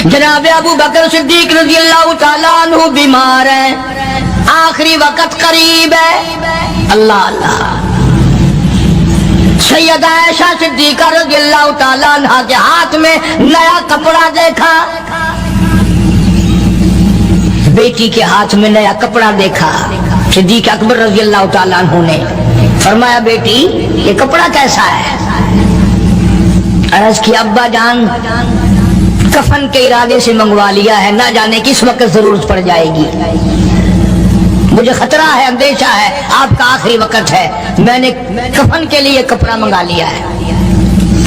جناب ابو بکر صدیق رضی اللہ تعالیٰ عنہ بیمار ہیں، آخری وقت قریب ہے۔ اللہ اللہ۔ سیدہ عائشہ صدیقہ رضی اللہ تعالیٰ عنہ کے ہاتھ میں نیا کپڑا دیکھا، بیٹی کے ہاتھ میں نیا کپڑا دیکھا۔ صدیق اکبر رضی اللہ تعالیٰ عنہ نے فرمایا بیٹی یہ کپڑا کیسا ہے؟ عرض کی ابا جان کفن کے ارادے سے منگوا لیا ہے، نہ جانے کس وقت ضرورت پڑ جائے گی، مجھے خطرہ ہے، اندیشہ ہے، آپ کا آخری وقت ہے، میں نے کفن کے لیے کپڑا منگا لیا ہے۔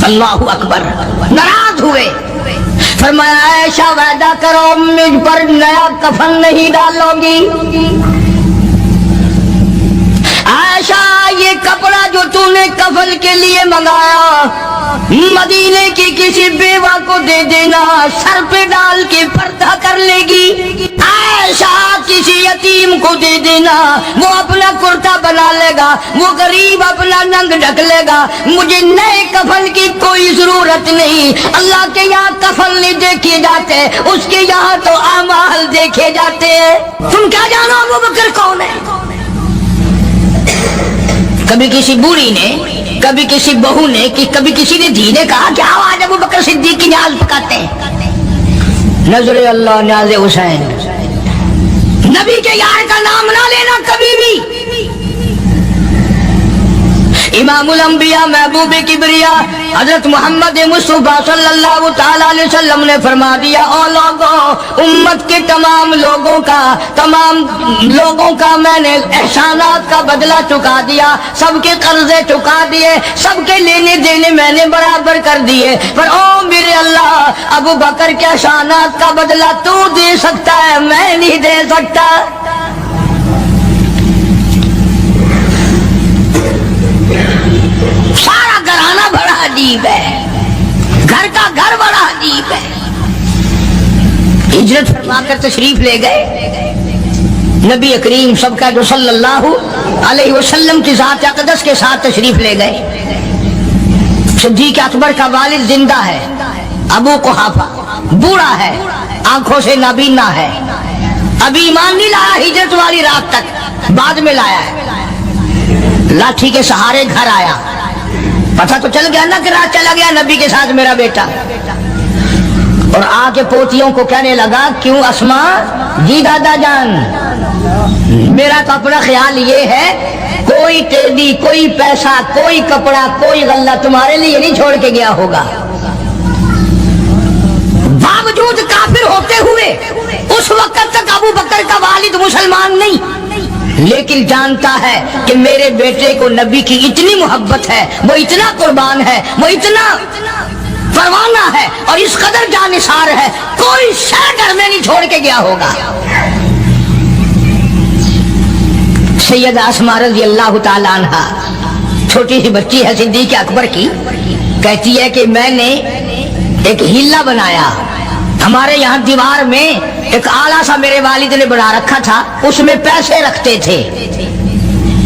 اللہ اکبر۔ ناراض ہوئے، فرمایا عائشہ وعدہ کرو مجھ پر نیا کفن نہیں ڈالو گی۔ عائشہ یہ کپڑا جو تو نے کفن کے لیے منگایا مدینے کی کسی بیوہ کو دے دینا، سر پہ ڈال کے پردہ کر لے گی۔ عائشہ کسی یتیم کو دے دینا، وہ اپنا کرتا بنا لے گا، وہ غریب اپنا ننگ ڈھک لے گا، مجھے نئے کفن کی کوئی ضرورت نہیں۔ اللہ کے یہاں کفن نہیں دیکھے جاتے، اس کے یہاں تو اعمال دیکھے جاتے ہیں۔ تم کیا جانو ابو بکر کون ہے؟ کبھی کسی بوڑھی نے، کبھی کسی بہو نے، کبھی کسی نے دھی نے کہا کہ آؤ آج ابو بکر صدیق کی نیاز پکاتے ہیں۔ نظر اللہ نیاز حسین، نبی کے یار کا نام نہ لینا کبھی بھی۔ امام الانبیاء محبوب کبریا حضرت محمد مصطفیٰ صلی اللہ تعالی علیہ وسلم نے فرما دیا، او لوگوں، امت کے تمام لوگوں کا میں نے احسانات کا بدلہ چکا دیا، سب کے قرضے چکا دیے، سب کے لینے دینے میں نے برابر کر دیے، پر او میرے اللہ ابو بکر کے احسانات کا بدلہ تو دے سکتا ہے، میں نہیں دے سکتا۔ سارا گھرانہ بڑا عجیب ہے، گھر کا گھر بڑا عجیب ہے۔ ہجرت فرما کر تشریف لے گئے، نبی کریم سب کا جو صلی اللہ علیہ وسلم کی ذات اقدس کے ساتھ تشریف لے گئے۔ صدیق اکبر کا والد زندہ ہے، ابو قحافہ بوڑھا ہے، آنکھوں سے نابینا ہے، ابھی ایمان نہیں لایا ہجرت والی رات تک، بعد میں لایا ہے۔ لاٹھی کے سہارے گھر آیا، پتہ تو چل گیا نا کہ رات چلا گیا نبی کے ساتھ میرا بیٹا، اور آ کے پوتیوں کو کہنے لگا کیوں اسما جی دادا جان، میرا تو اپنا خیال یہ ہے کوئی ٹیڈی، کوئی پیسہ، کوئی کپڑا، کوئی غلہ تمہارے لیے نہیں چھوڑ کے گیا ہوگا۔ باوجود کافر ہوتے ہوئے اس وقت تک ابو بکر کا والد مسلمان نہیں، لیکن جانتا ہے کہ میرے بیٹے کو نبی کی اتنی محبت ہے، وہ اتنا قربان ہے، وہ اتنا پروانہ ہے اور اس قدر جانثار ہے، کوئی شے گھر میں نہیں چھوڑ کے گیا ہوگا۔ سیدہ اسماء رضی اللہ تعالیٰ عنہ چھوٹی سی بچی ہے صدیق اکبر کی، کہتی ہے کہ میں نے ایک ہیلا بنایا، ہمارے یہاں دیوار میں ایک آلہ سا میرے والد نے بنا رکھا تھا، اس میں پیسے رکھتے تھے،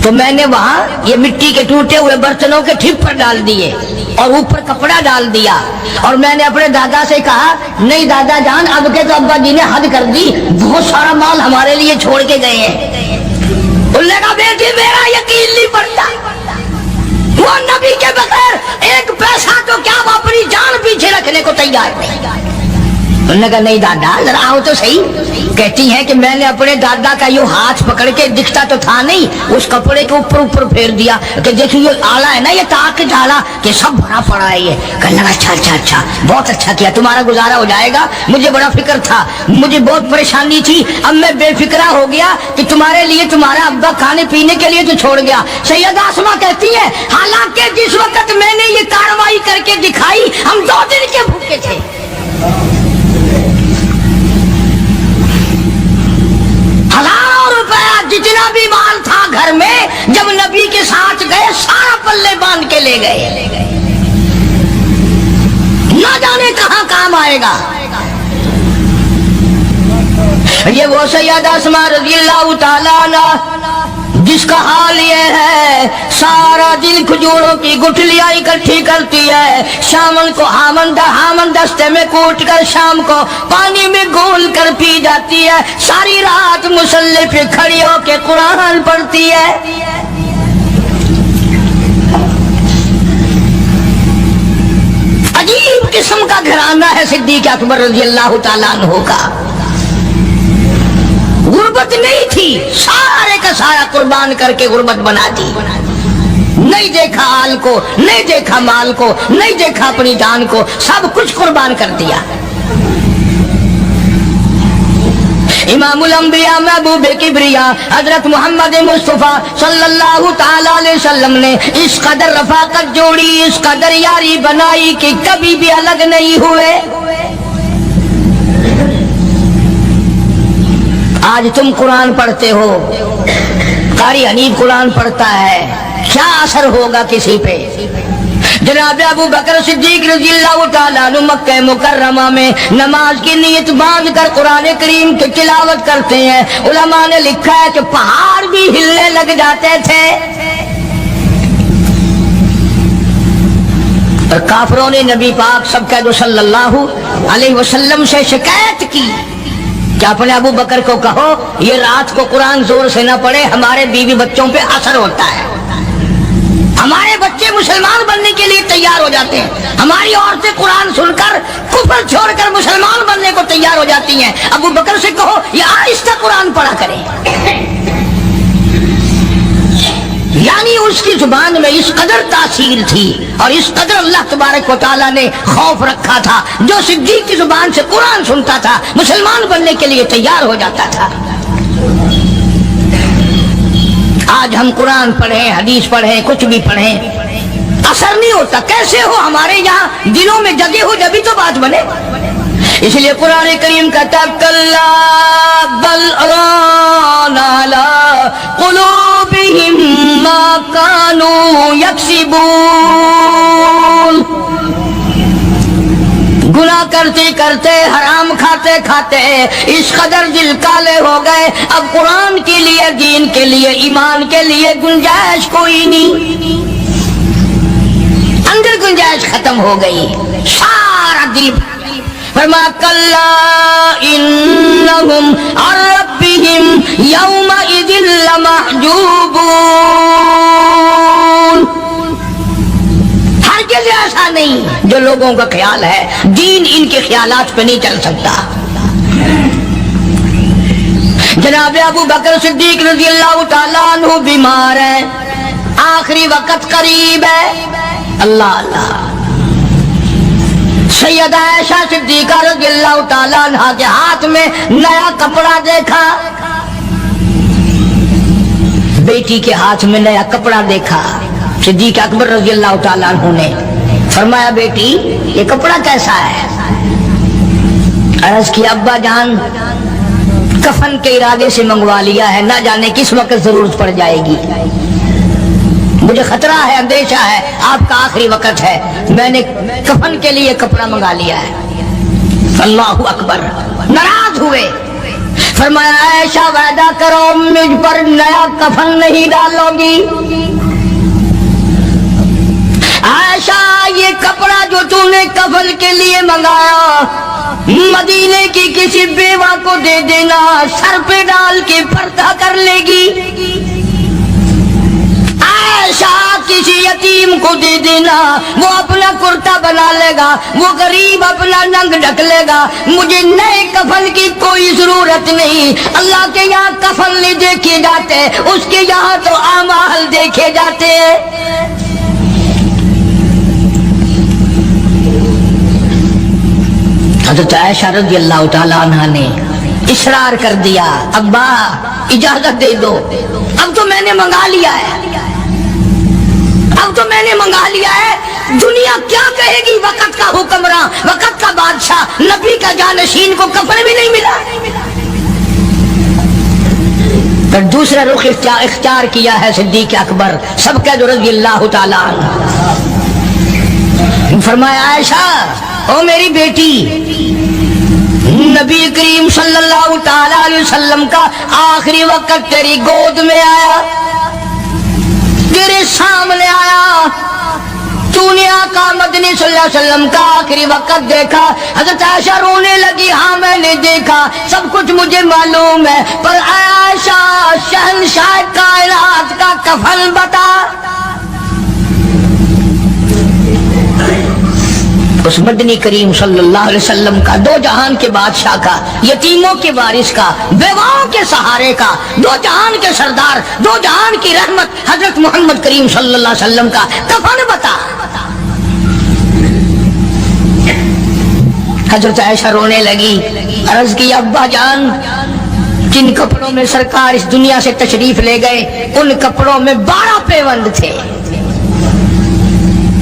تو میں نے وہاں یہ مٹی کے ٹوٹے ہوئے برتنوں کے ٹھپ پر ڈال دیے اور اوپر کپڑا ڈال دیا، اور میں نے اپنے دادا سے کہا نہیں دادا جان اب کے تو ابا جی نے حد کر دی، بہت سارا مال ہمارے لیے چھوڑ کے گئے ہیں۔ انہوں نے کہا بیٹی میرا یقین نہیں پڑتا، وہ نبی کے بغیر ایک پیسہ تو کیا وہ اپنی جان پیچھے رکھنے کو تیار نہیں۔ انہوں نے کہا نہیں دادا ذرا آؤ تو صحیح۔ کہتی ہیں کہ میں نے اپنے دادا کا یوں ہاتھ پکڑ کے، دکھتا تو تھا نہیں، اس کپڑے کے اوپر پھیر دیا کہ دیکھیں یہ آلہ ہے نا، یہ تاک ڈالا کہ سب بھرا پڑا ہے، یہ کہنے لگا اچھا بہت اچھا کیا، تمہارا گزارا ہو جائے گا، مجھے بڑا فکر تھا، مجھے بہت پریشانی تھی، اب میں بے فکرہ ہو گیا کہ تمہارے لیے تمہارا ابا کھانے پینے کے لیے تو چھوڑ گیا۔ سیدہ اسماء کہتی ہے حالانکہ جس وقت میں نے یہ کارروائی کر کے دکھائی ہم 2 دن کے بھوکے تھے۔ جتنا بھی مال تھا گھر میں جب نبی کے ساتھ گئے سارا پلے باندھ کے لے گئے، نہ جانے کہاں کام آئے گا۔ یہ وہ سیدہ اسماء رضی اللہ تعالیٰ عنہ جس کا حال یہ ہے سارا دن کھجوروں کی گٹھلیاں اکٹھی کرتی ہے، شام کو ہامن دستے میں کوٹ کر شام کو پانی میں گھول کر پی جاتی ہے، ساری رات مصلی پہ کھڑی ہو کے قرآن پڑھتی ہے۔ عجیب قسم کا گھرانہ ہے صدیق اکبر رضی اللہ تعالیٰ عنہ کا۔ غربت نہیں تھی، سارے کا سارا قربان کر کے غربت بنا دی۔ نہیں دیکھا آل کو، نہیں دیکھا مال کو، نہیں دیکھا اپنی جان کو، سب کچھ قربان کر دیا۔ امام الانبیاء محبوب کبریا حضرت محمد مصطفیٰ صلی اللہ تعالی علیہ وسلم نے اس قدر رفاقت جوڑی، اس قدر یاری بنائی کہ کبھی بھی الگ نہیں ہوئے۔ آج تم قرآن پڑھتے ہو، قاری حنیف قرآن پڑھتا ہے، کیا اثر ہوگا کسی پہ؟ جناب ابو بکر صدیق رضی اللہ تعالیٰ عنہ مکہ مکرمہ میں نماز کی نیت باندھ کر قرآن کریم کی تلاوت کرتے ہیں۔ علماء نے لکھا ہے کہ پہاڑ بھی ہلنے لگ جاتے تھے، اور کافروں نے نبی پاک سب کہہ دو صلی اللہ علیہ وسلم سے شکایت کی کہ اپنے ابو بکر کو کہو یہ رات کو قرآن زور سے نہ پڑھے، ہمارے بیوی بچوں پہ اثر ہوتا ہے، ہمارے بچے مسلمان بننے کے لیے تیار ہو جاتے ہیں، ہماری عورتیں قرآن سن کر کفر چھوڑ کر مسلمان بننے کو تیار ہو جاتی ہیں، ابو بکر سے کہو یہ آہستہ قرآن پڑھا کریں۔ یعنی اس کی زبان میں اس قدر تاثیر تھی اور اس قدر اللہ تبارک و تعالیٰ نے خوف رکھا تھا، جو صدیق کی زبان سے قرآن سنتا تھا مسلمان بننے کے لیے تیار ہو جاتا تھا۔ آج ہم قرآن پڑھیں، حدیث پڑھیں، کچھ بھی پڑھیں، اثر نہیں ہوتا۔ کیسے ہو؟ ہمارے یہاں دلوں میں جگہ ہو جبھی تو بات بنے۔ اس لیے قرآن کریم کہتا ہے کلا بل ران علی قلوبہم ما کانوا یکسبون، گناہ کرتے کرتے حرام کھاتے کھاتے اس قدر دل کالے ہو گئے، اب قرآن کے لیے، دین کے لیے، ایمان کے لیے گنجائش کوئی نہیں، اندر گنجائش ختم ہو گئی، سارا دل فرما کلا انہم عن ربہم یومئذ لمحجوبون۔ ہرگز ایسا نہیں، جو لوگوں کا خیال ہے دین ان کے خیالات پہ نہیں چل سکتا۔ جناب ابو بکر صدیق رضی اللہ تعالیٰ عنہ بیمار ہے، آخری وقت قریب ہے، اللہ اللہ۔ سیدہ عائشہ صدیقہ رضی اللہ تعالیٰ عنہ کے ہاتھ میں نیا کپڑا دیکھا، بیٹی کے ہاتھ میں نیا کپڑا دیکھا، صدیق اکبر رضی اللہ تعالیٰ عنہ نے فرمایا بیٹی یہ کپڑا کیسا ہے؟ عرض کی ابا جان کفن کے ارادے سے منگوا لیا ہے، نہ جانے کس وقت ضرورت پڑ جائے گی، مجھے خطرہ ہے، اندیشہ ہے، آپ کا آخری وقت ہے، میں نے کفن کے لیے کپڑا منگا لیا ہے۔ اللہ اکبر۔ ناراض ہوئے، فرمایا عائشہ وعدہ کرو مجھ پر نیا کفن نہیں ڈالو گی۔ عائشہ یہ کپڑا جو تم نے کفن کے لیے منگایا مدینے کی کسی بیوہ کو دے دینا، سر پہ ڈال کے پردہ کر لے گی۔ عائشہ کسی یتیم کو دے دینا، وہ اپنا کرتا بنا لے گا، وہ غریب اپنا ننگ ڈھک لے گا، مجھے نئے کفن کی کوئی ضرورت نہیں۔ اللہ کے یہاں کفن نہیں دیکھے جاتے، اس کے یہاں تو اعمال دیکھے جاتے ہیں۔ حضرت عائشہ رضی اللہ تعالیٰ عنہ نے اصرار کر دیا، ابا اجازت دے دو، اب تو میں نے منگا لیا ہے، اب تو میں نے منگا لیا ہے، دنیا کیا کہے گی؟ وقت کا حکمراں، وقت کا بادشاہ، نبی کا جانشین کو کفن بھی نہیں ملا۔ پھر دوسرا رخ اختیار کیا ہے صدیق اکبر سب کے رضی اللہ تعالیٰ عنہ، فرمایا عائشہ او میری بیٹی، نبی کریم صلی اللہ تعالی علیہ وسلم کا آخری وقت تیری گود میں آیا، تیرے سامنے آیا، تو نے آقا مدنی صلی اللہ علیہ وسلم کا آخری وقت دیکھا۔ حضرت عائشہ رونے لگی، ہاں میں نے دیکھا، سب کچھ مجھے معلوم ہے، پر اے عائشہ شہنشاہ کائنات کا کفن بتا۔ اس مدنی کریم صلی اللہ علیہ وسلم کا، دو جہان کے بادشاہ کا، یتیموں کے وارث کا، بیواؤں کے سہارے کا، دو جہان کے سردار، دو جہان کی رحمت حضرت محمد کریم صلی اللہ علیہ وسلم کا کفن بتا۔ حضرت عائشہ رونے لگی، عرض کی ابا جان، جن کپڑوں میں سرکار اس دنیا سے تشریف لے گئے ان کپڑوں میں 12 پیوند تھے،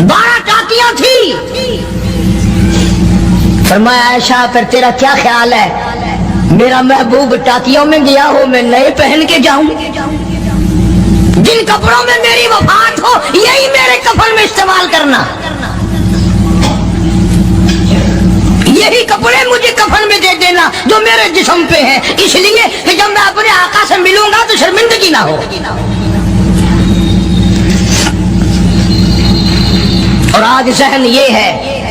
12 ٹاکیاں تھی۔ فرمایا عائشہ پھر تیرا کیا خیال ہے، میرا محبوب ٹاکیوں میں گیا ہو، میں نئے پہن کے جاؤں؟ جن کپڑوں میں میری وفات ہو یہی میرے کفن میں استعمال کرنا، یہی کپڑے مجھے کفن میں دے دینا جو میرے جسم پہ ہیں، اس لیے کہ جب میں اپنے آقا سے ملوں گا تو شرمندگی نہ ہو۔ اور آج ذہن یہ ہے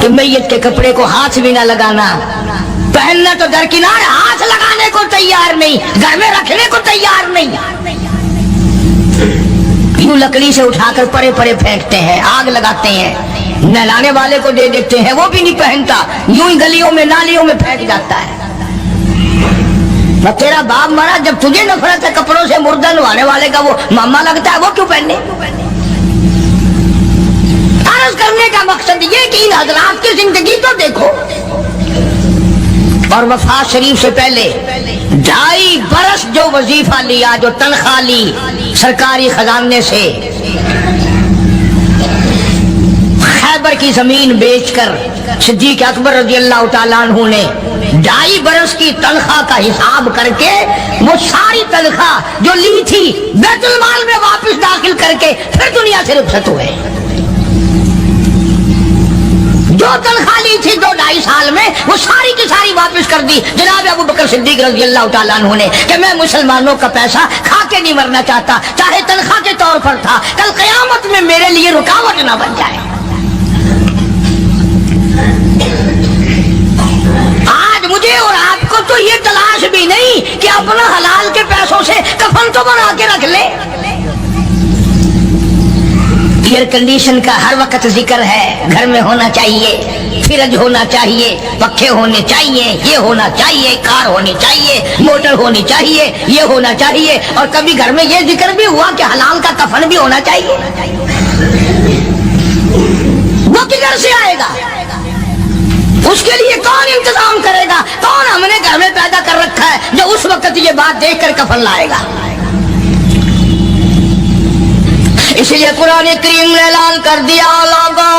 کہ میت کے کپڑے کو ہاتھ بھی نہ لگانا، پہننا تو درکنار، ہاتھ لگانے کو تیار نہیں، گھر میں رکھنے کو تیار نہیں، یوں لکڑی سے اٹھا کر پرے پرے پھینکتے ہیں، آگ لگاتے ہیں، نہلانے والے کو دے دیتے ہیں، وہ بھی نہیں پہنتا، یوں ہی گلیوں میں نالیوں میں پھینک جاتا ہے۔ نہ تیرا باپ مرا، جب تجھے نفرت ہے کپڑوں سے، مردہ نوانے والے کا وہ ماما لگتا ہے، وہ کیوں پہننے؟ عرض کرنے کا مقصد یہ کہ ان حضرات کی زندگی تو دیکھو، اور وفات شریف سے پہلے 2.5 برس جو وظیفہ لیا، جو تنخواہ لی سرکاری خزانے سے، خیبر کی زمین بیچ کر صدیق اکبر رضی اللہ تعالیٰ عنہ نے 2.5 برس کی تنخواہ کا حساب کر کے وہ ساری تنخواہ جو لی تھی بیت المال میں واپس داخل کر کے پھر دنیا سے رخصت ہوئے۔ جو تنخواہ لی تھی 2-2.5 سال میں وہ ساری کی ساری واپس کر دی جناب ابو بکر صدیق رضی اللہ تعالیٰ عنہ نے، کہ میں مسلمانوں کا پیسہ کھا کے نہیں مرنا چاہتا، چاہے تنخواہ کے طور پر تھا، کل قیامت میں میرے لیے رکاوٹ نہ بن جائے۔ آج مجھے اور آپ کو تو یہ تلاش بھی نہیں کہ اپنا حلال کے پیسوں سے کفن تو بنا کے رکھ لے۔ ایئر کنڈیشن کا ہر وقت ذکر ہے، گھر میں ہونا چاہیے، فریج ہونا چاہیے، پکھے ہونے چاہیے، یہ ہونا چاہیے، کار ہونی چاہیے، موٹر ہونی چاہیے، یہ ہونا چاہیے، اور کبھی گھر میں یہ ذکر بھی ہوا کہ حلال کا کفن بھی ہونا چاہیے۔ وہ کدھر سے آئے گا؟ اس کے لیے کون انتظام کرے گا؟ کون ہم نے گھر میں پیدا کر رکھا ہے جو اس وقت یہ بات دیکھ کر کفن لائے گا؟ اس لیے قرآن کریم نے اعلان کر دیا، لوگوں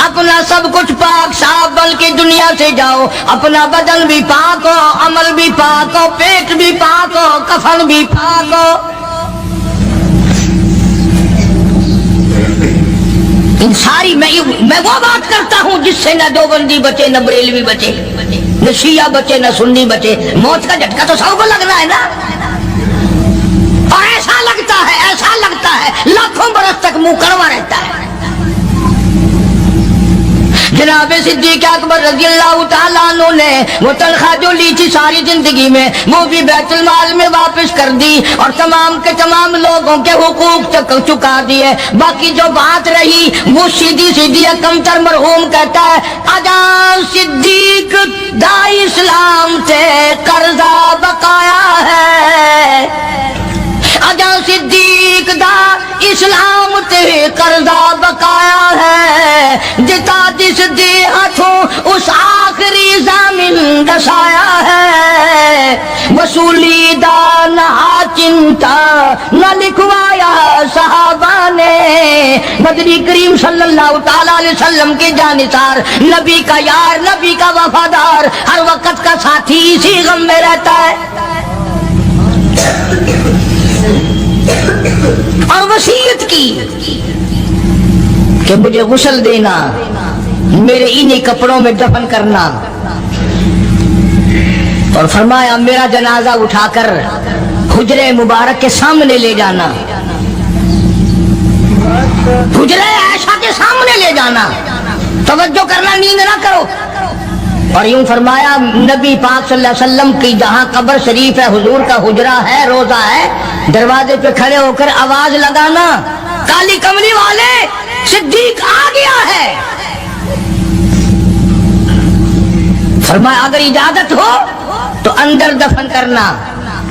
اپنا سب کچھ پاک صاف بلکہ دنیا سے جاؤ، اپنا بدن بھی پاک ہو، عمل بھی پاک ہو، پیٹ بھی پاک ہو، کفن بھی پاک ہو۔ ان ساری میں وہ بات کرتا ہوں جس سے نہ دیوبندی بچے، نہ بریلوی بچے، نہ شیعہ بچے، نہ سنی بچے۔ موت کا جھٹکا تو سب کو لگنا ہے نا، اور ایسا لگتا ہے لاکھوں برس تک منہ کڑوا رہتا ہے۔ جناب صدیق اکبر رضی اللہ تعالیٰ عنہ نے وہ تنخواہ جو لی تھی ساری زندگی میں وہ بھی بیت المال میں واپس کر دی، اور تمام کے تمام لوگوں کے حقوق تک چکا دیے۔ باقی جو بات رہی وہ سیدھی کمتر مرحوم کہتا ہے، اجا صدیق دا اسلام سے قرضہ بقایا ہے، اجا صدیق دا اسلام تے قرضہ بقایا ہے، جتا جس دے ہاتھوں اس آخری زمین دسایا ہے، وصولی دا نہ چنتا نہ لکھوایا صحابہ نے۔ مدنی کریم صلی اللہ تعالیٰ علیہ وسلم کے جانثار، نبی کا یار، نبی کا وفادار، ہر وقت کا ساتھی اسی غم میں رہتا ہے، اور وصیت کی کہ مجھے غسل دینا، میرے انہی کپڑوں میں دفن کرنا، اور فرمایا میرا جنازہ اٹھا کر حجرے مبارک کے سامنے لے جانا، حجرے عائشہ کے سامنے لے جانا، توجہ کرنا، نیند نہ کرو۔ اور یوں فرمایا نبی پاک صلی اللہ علیہ وسلم کی جہاں قبر شریف ہے، حضور کا حجرہ ہے، روزہ ہے، دروازے پہ کھڑے ہو کر آواز لگانا، کالی کملی والے صدیق آ گیا ہے۔ فرمایا اگر اجازت ہو تو اندر دفن کرنا،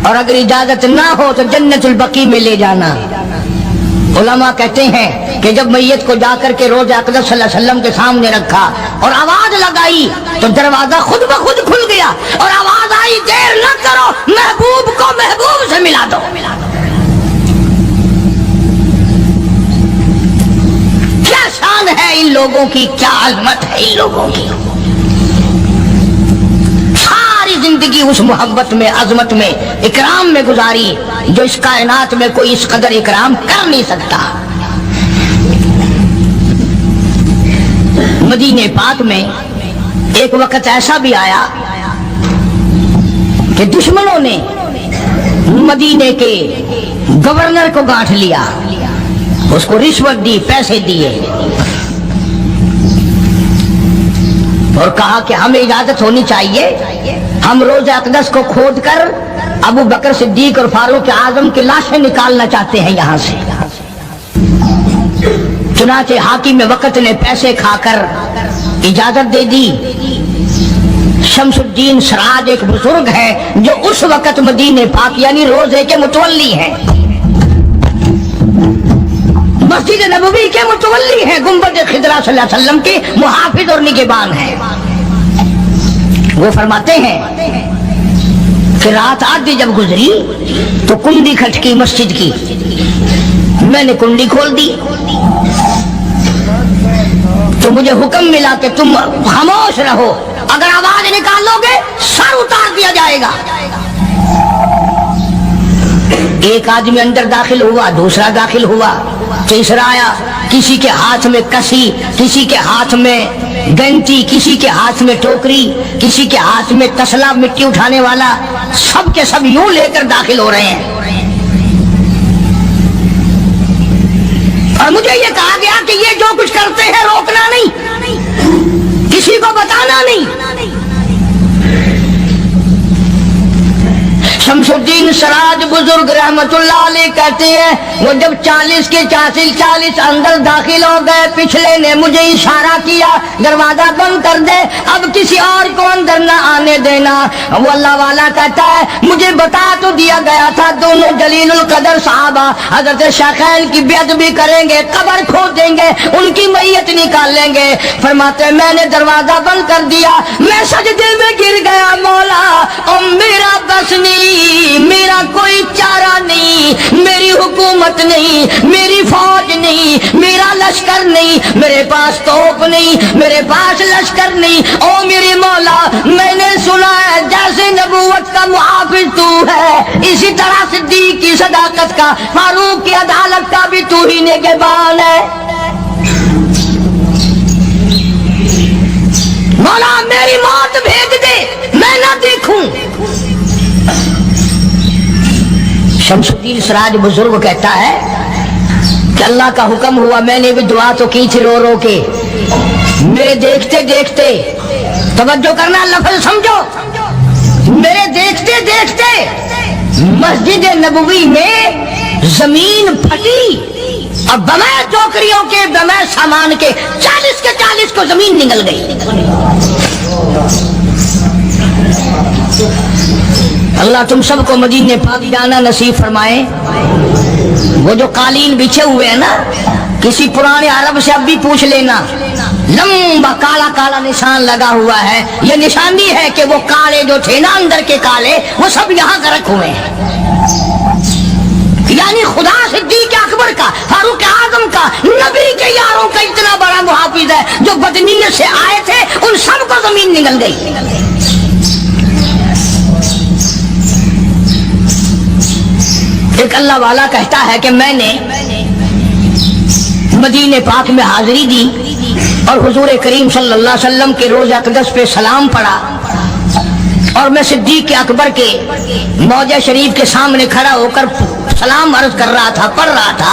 اور اگر اجازت نہ ہو تو جنت البقیع میں لے جانا۔ علماء کہتے ہیں کہ جب میت کو جا کر کے روضہ اقدس صلی اللہ علیہ وسلم کے سامنے رکھا اور آواز لگائی تو دروازہ خود بخود کھل گیا، اور آواز آئی دیر نہ کرو، محبوب کو محبوب سے ملا دو۔ کیا شان ہے ان لوگوں کی، کیا عظمت ہے ان لوگوں کی، زندگی اس محبت میں، عظمت میں، اکرام میں گزاری جو اس کائنات میں کوئی اس قدر اکرام کر نہیں سکتا۔ مدینہ پاک میں ایک وقت ایسا بھی آیا کہ دشمنوں نے مدینے کے گورنر کو گانٹھ لیا، اس کو رشوت دی، پیسے دیے، اور کہا کہ ہمیں اجازت ہونی چاہیے، ہم روضہ اقدس کو کھود کر ابو بکر صدیق اور فاروق اعظم کی لاشیں نکالنا چاہتے ہیں یہاں سے۔ چنانچہ حاکم وقت نے پیسے کھا کر اجازت دے دی۔ شمس الدین سراج ایک بزرگ ہے جو اس وقت مدینہ پاک یعنی روزے کے متولی ہیں، مسجد نبوی کے متولی ہیں، گنبد خضرا صلی اللہ علیہ وسلم کے محافظ اور نگہبان ہیں۔ وہ فرماتے ہیں کہ رات آدھی جب گزری تو کنڈی کھٹکی مسجد کی، میں نے کنڈی کھول دی تو مجھے حکم ملا کہ تم خاموش رہو، اگر آواز نکالو گے سر اتار دیا جائے گا۔ ایک آدمی اندر داخل ہوا، دوسرا داخل ہوا، تیسرا آیا، کسی کے ہاتھ میں کسی، کسی کے ہاتھ میں گنتی، کسی کے ہاتھ میں ٹوکری، کسی کے ہاتھ میں تسلا مٹی اٹھانے والا، سب کے سب یوں لے کر داخل ہو رہے ہیں۔ اور مجھے یہ کہا گیا کہ یہ جو کچھ کرتے ہیں روکنا نہیں، کسی کو بتانا نہیں۔ شمس الدین سراج بزرگ رحمت اللہ علیہ کہتے ہیں وہ جب 40 کے 40 اندر داخل ہو گئے، پچھلے نے مجھے اشارہ کیا دروازہ بند کر دے، اب کسی اور کو اندر نہ آنے دینا۔ وہ اللہ والا کہتا ہے مجھے بتا تو دیا گیا تھا دونوں جلیل القدر صحابہ حضرت شیخین کی بیعت بھی کریں گے، قبر کھود دیں گے، ان کی میت نکال لیں گے۔ فرماتے میں نے دروازہ بند کر دیا، میں سجدے میں گر گیا، مولا اور میرا بس نہیں، میرا کوئی چارہ نہیں، میری حکومت نہیں، میری فوج نہیں، میرا لشکر نہیں، میرے پاس توپ نہیں، میرے پاس لشکر نہیں، او میرے مولا میں نے سنا ہے جیسے نبوت کا محافظ تو ہے، اسی طرح صدیق کی صداقت کا، فاروق کی عدالت کا بھی تو ہی نگہبان ہے۔ مولا میری موت بھیج دے، میں نہ دیکھوں۔ شمس الدین سراج بزرگ کہتا ہے کہ اللہ کا حکم ہوا، میں نے بھی دعا تو کی تھی رو رو کے، میرے دیکھتے دیکھتے، توجہ کرنا لفظ سمجھو، میرے دیکھتے دیکھتے مسجد نبوی میں زمین پھٹی اور بغیر ٹوکریوں کے بغیر سامان کے 40 کو زمین نگل گئی۔ اللہ تم سب کو مدینہ پاک جانا نصیب فرمائے۔ وہ جو قالین بچھے ہوئے ہیں نا، کسی پرانے عرب سے اب بھی پوچھ لینا، لمبا کالا کالا نشان لگا ہوا ہے، یہ نشانی ہے کہ وہ کالے جو تھے نا اندر کے کالے، وہ سب یہاں کا رکھ ہوئے ہیں۔ یعنی خدا صدیق اکبر کا، فاروق اعظم کا، نبی کے یاروں کا اتنا بڑا محافظ ہے، جو بدنیت سے آئے تھے ان سب کو زمین نگل گئی۔ ایک اللہ والا کہتا ہے کہ میں نے مدینہ پاک میں حاضری دی اور حضور کریم صلی اللہ علیہ وسلم کے روضہ اقدس پہ سلام پڑھا، اور میں صدیق اکبر کے موضع شریف کے سامنے کھڑا ہو کر سلام عرض کر رہا تھا، پڑھ رہا تھا۔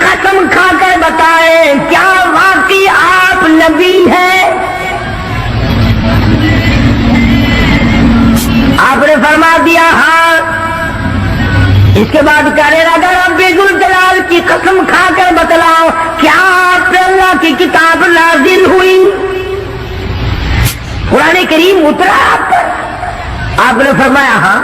قسم کھا کر بتائیں کیا واقعی آپ نبی ہیں؟ آپ نے فرما دیا ہاں۔ اس کے بعد کہنے لگا رب ذوالجلال کی قسم کھا کر بتلاؤ کیا آپ پہ اللہ کی کتاب نازل ہوئی؟ قرآن کریم اترا آپ پر؟ آپ نے فرمایا ہاں۔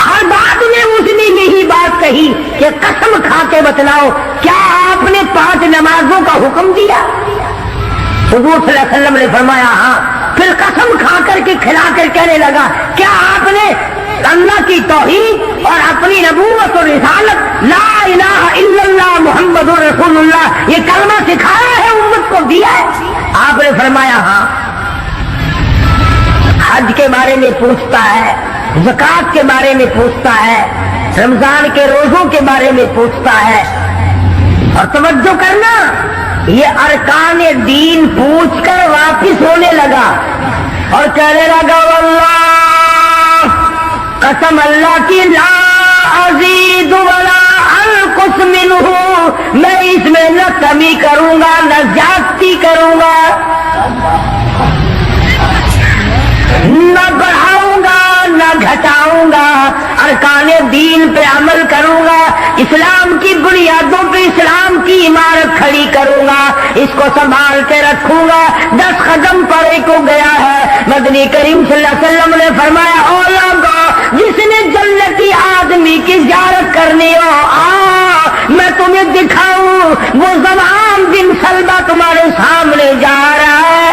ہر بات میں اس نے یہی بات کہی کہ قسم کھا کے بتلاؤ کیا آپ نے 5 نمازوں کا حکم دیا؟ حضور صلی اللہ علیہ وسلم نے فرمایا ہاں۔ پھر قسم کھا کر کے کھلا کر کہنے لگا کیا آپ نے اللہ کی توحید اور اپنی نبوت اور رسالت لا الہ الا اللہ محمد رسول اللہ یہ کلمہ سکھایا ہے، امت کو دیا ہے؟ آپ نے فرمایا ہاں۔ حج کے بارے میں پوچھتا ہے، زکوٰۃ کے بارے میں پوچھتا ہے، رمضان کے روزوں کے بارے میں پوچھتا ہے، اور توجہ کرنا یہ ارکان دین پوچھ کر واپس ہونے لگا اور کہنے لگا واللہ قسم اللہ کی لا ازید ولا انقص منہ، میں اس میں نہ کمی کروں گا نہ زیادتی کروں گا، نہ بڑھاؤں گا نہ گھٹاؤں گا، ارکان دین پہ عمل کروں گا، اسلام کی بنیادوں پہ اسلام کی عمارت کھڑی کروں گا، اس کو سنبھال کے رکھوں گا۔ 10 قدم پڑے کو گیا ہے، مدنی کریم صلی اللہ علیہ وسلم نے فرمایا او لوگو جس نے جنتی آدمی کی زیارت کرنی ہو میں تمہیں دکھاؤں وہ زمان بن سلبہ تمہارے سامنے جا رہا ہے۔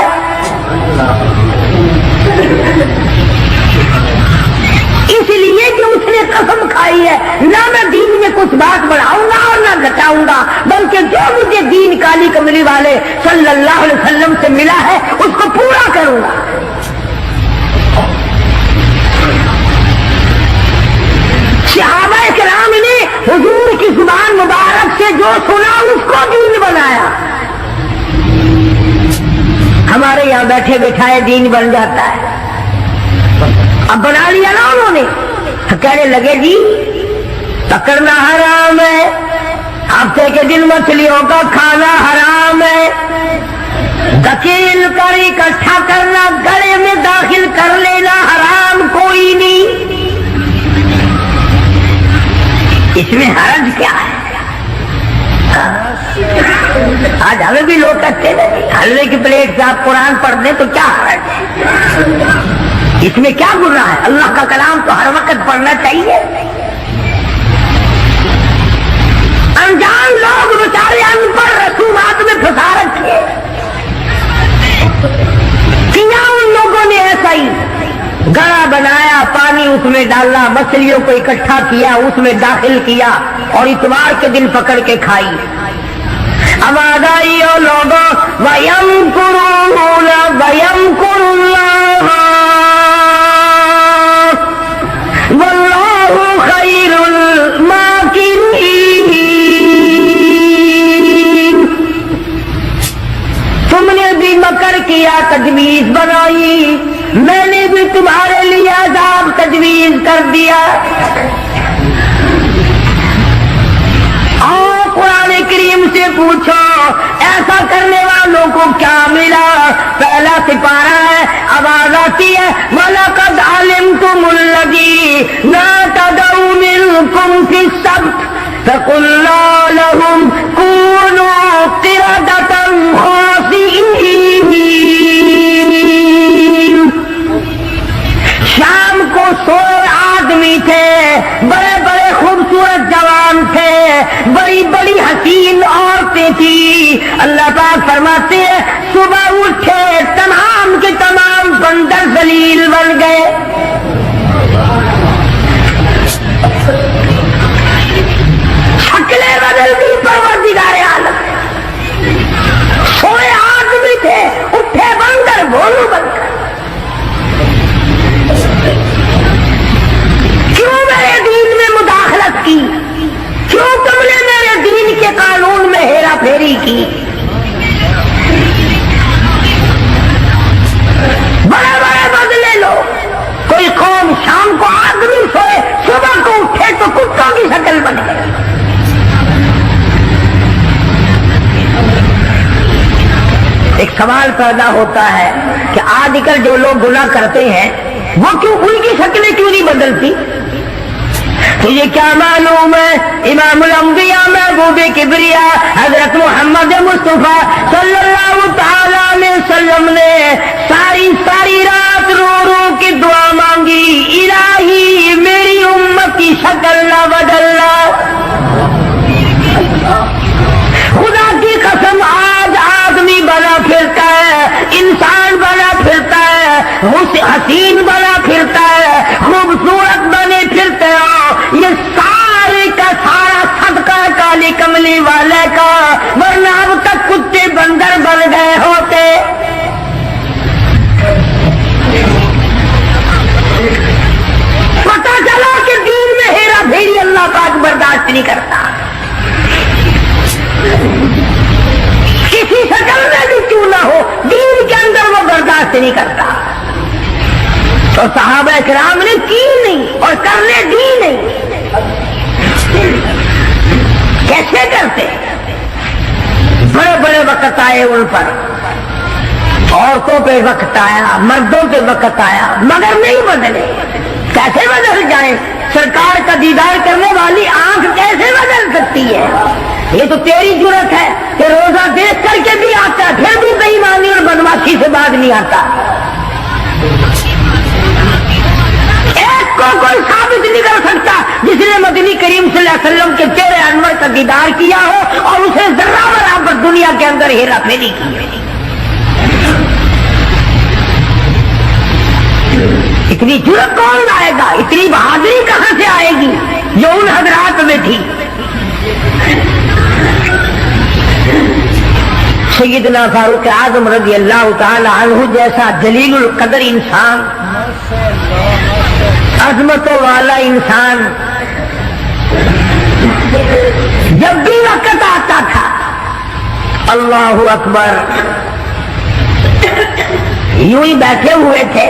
اس لیے کہ اس نے قسم کھائی ہے نہ میں دین میں کچھ بات بڑھاؤں گا اور نہ گھٹاؤں گا، بلکہ جو مجھے دین کالی کملی والے صلی اللہ علیہ وسلم سے ملا ہے اس کو پورا کروں گا۔ صحابہ کرام نے حضور کی زبان مبارک سے جو سنا اس کو دین بنایا۔ ہمارے یہاں بیٹھے بٹھائے دین بن جاتا ہے، اب بنا لیا نا انہوں نے، کہنے لگے جی پکڑنا حرام ہے، ہفتے کے دن مچھلیوں کا کھانا حرام ہے، دکیل کر اکٹھا کرنا گلے میں داخل کر لینا حرام کوئی نہیں، اس میں حرج کیا ہے؟ آج ہمیں بھی لوگ کہتے ہیں حلوے کی پلیٹ سے آپ قرآن پڑھ دیں تو کیا حرج ہے؟ اس میں کیا گناہ ہے؟ اللہ کا کلام تو ہر وقت پڑھنا چاہیے۔ انجان لوگ بیچارے ان پڑھ رسومات میں پھنسا رکھے، کیا ان لوگوں نے ایسا ہی گڑا بنایا، پانی اس میں ڈالا، مچھلیوں کو اکٹھا کیا، اس میں داخل کیا اور اتوار کے دن پکڑ کے کھائی۔ آواز آئی او لوگوں وَيَمْكُرُونَ وَيَمْكُرُ اللَّهُ وَاللَّهُ خَيْرُ الْمَاكِرِينَ، تم نے بھی مکر کیا، تجویز بنائی، میں نے بھی تمہارے لیے عذاب تجویز کر دیا۔ اور قرآن کریم سے پوچھو ایسا کرنے والوں کو کیا ملا؟ پہلا سپارہ ہے، آواز آتی ہے وَلَقَدْ عَلِمْتُمُ الَّذِينَ اعْتَدَوْا مِنْكُمْ فِي السَّبْتِ فَقُلْنَا لَهُمْ كُونُوا قِرَدَةً خَاسِئِينَ۔ شام کو سوئے آدمی تھے، بڑے بڑے خوبصورت جوان تھے، بڑی بڑی حسین عورتیں تھی، اللہ پاک فرماتے ہیں صبح اٹھے تمام کے تمام بندر ذلیل بن گئے۔ شکلیں بدل گئی پروردگار عالم، سوئے آدمی تھے اٹھے بندر بھولو بن گئے۔ کیوں میرے دین میں مداخلت کی؟ کیوں تم نے میرے دین کے قانون میں ہیرا پھیری کی؟ بڑے بڑے بدلے لو، سوال پیدا ہوتا ہے کہ آج کل جو لوگ گناہ کرتے ہیں وہ کیوں ان کی شکلیں کیوں نہیں بدلتی؟ تجھے کیا معلوم ہے امام الانبیاء محبوب کبریا حضرت محمد مصطفیٰ صلی اللہ تعالی علیہ وسلم نے ساری رات رو رو کے دعا مانگی، الہی میری امت کی شکل نہ بدلنا۔ خدا کی قسم آج آدمی بنا پھرتا ہے، انسان بنا پھرتا ہے، حسین بنا پھرتا ہے، خوبصورت بنے پھرتے ہو، یہ سارے کا سارا صدقہ کالی کملی والے کا، ورنہ اب تک کتے بندر بن گئے ہوتے۔ پتہ چلا کہ دین میں ہیرا پھیری اللہ پاک برداشت نہیں کرتا، کسی شکل میں بھی کیوں نہ ہو، دین کے اندر وہ برداشت نہیں کرتا۔ تو صحابہ کرام نے کی نہیں اور کرنے دی نہیں، کیسے کرتے؟ بڑے بڑے وقت آئے ان پر، عورتوں پہ وقت آیا، مردوں پہ وقت آیا، مگر نہیں بدلے۔ کیسے بدل جائیں؟ سرکار کا دیدار کرنے والی آنکھ کیسے بدل سکتی ہے؟ یہ تو تیری جرت ہے کہ روزہ دیکھ کر کے بھی آتا ہے، پھر بھی بے ایمانی اور بدماشی سے باز نہیں آتا۔ ایک کو کوئی ثابت نہیں کر سکتا جس نے مدنی کریم صلی اللہ علیہ وسلم کے چہرے انور کا دیدار کیا ہو اور اسے ذرہ برابر دنیا کے اندر ہیرا پھیری کی۔ اتنی جرت کون لائے گا؟ اتنی بہادری کہاں سے آئے گی جو ان حضرات میں تھی؟ سیدنا فاروق اعظم رضی اللہ تعالی عنہ جیسا جلیل القدر انسان، عظمتوں والا انسان، جب بھی وقت آتا تھا اللہ اکبر یوں ہی بیٹھے ہوئے تھے،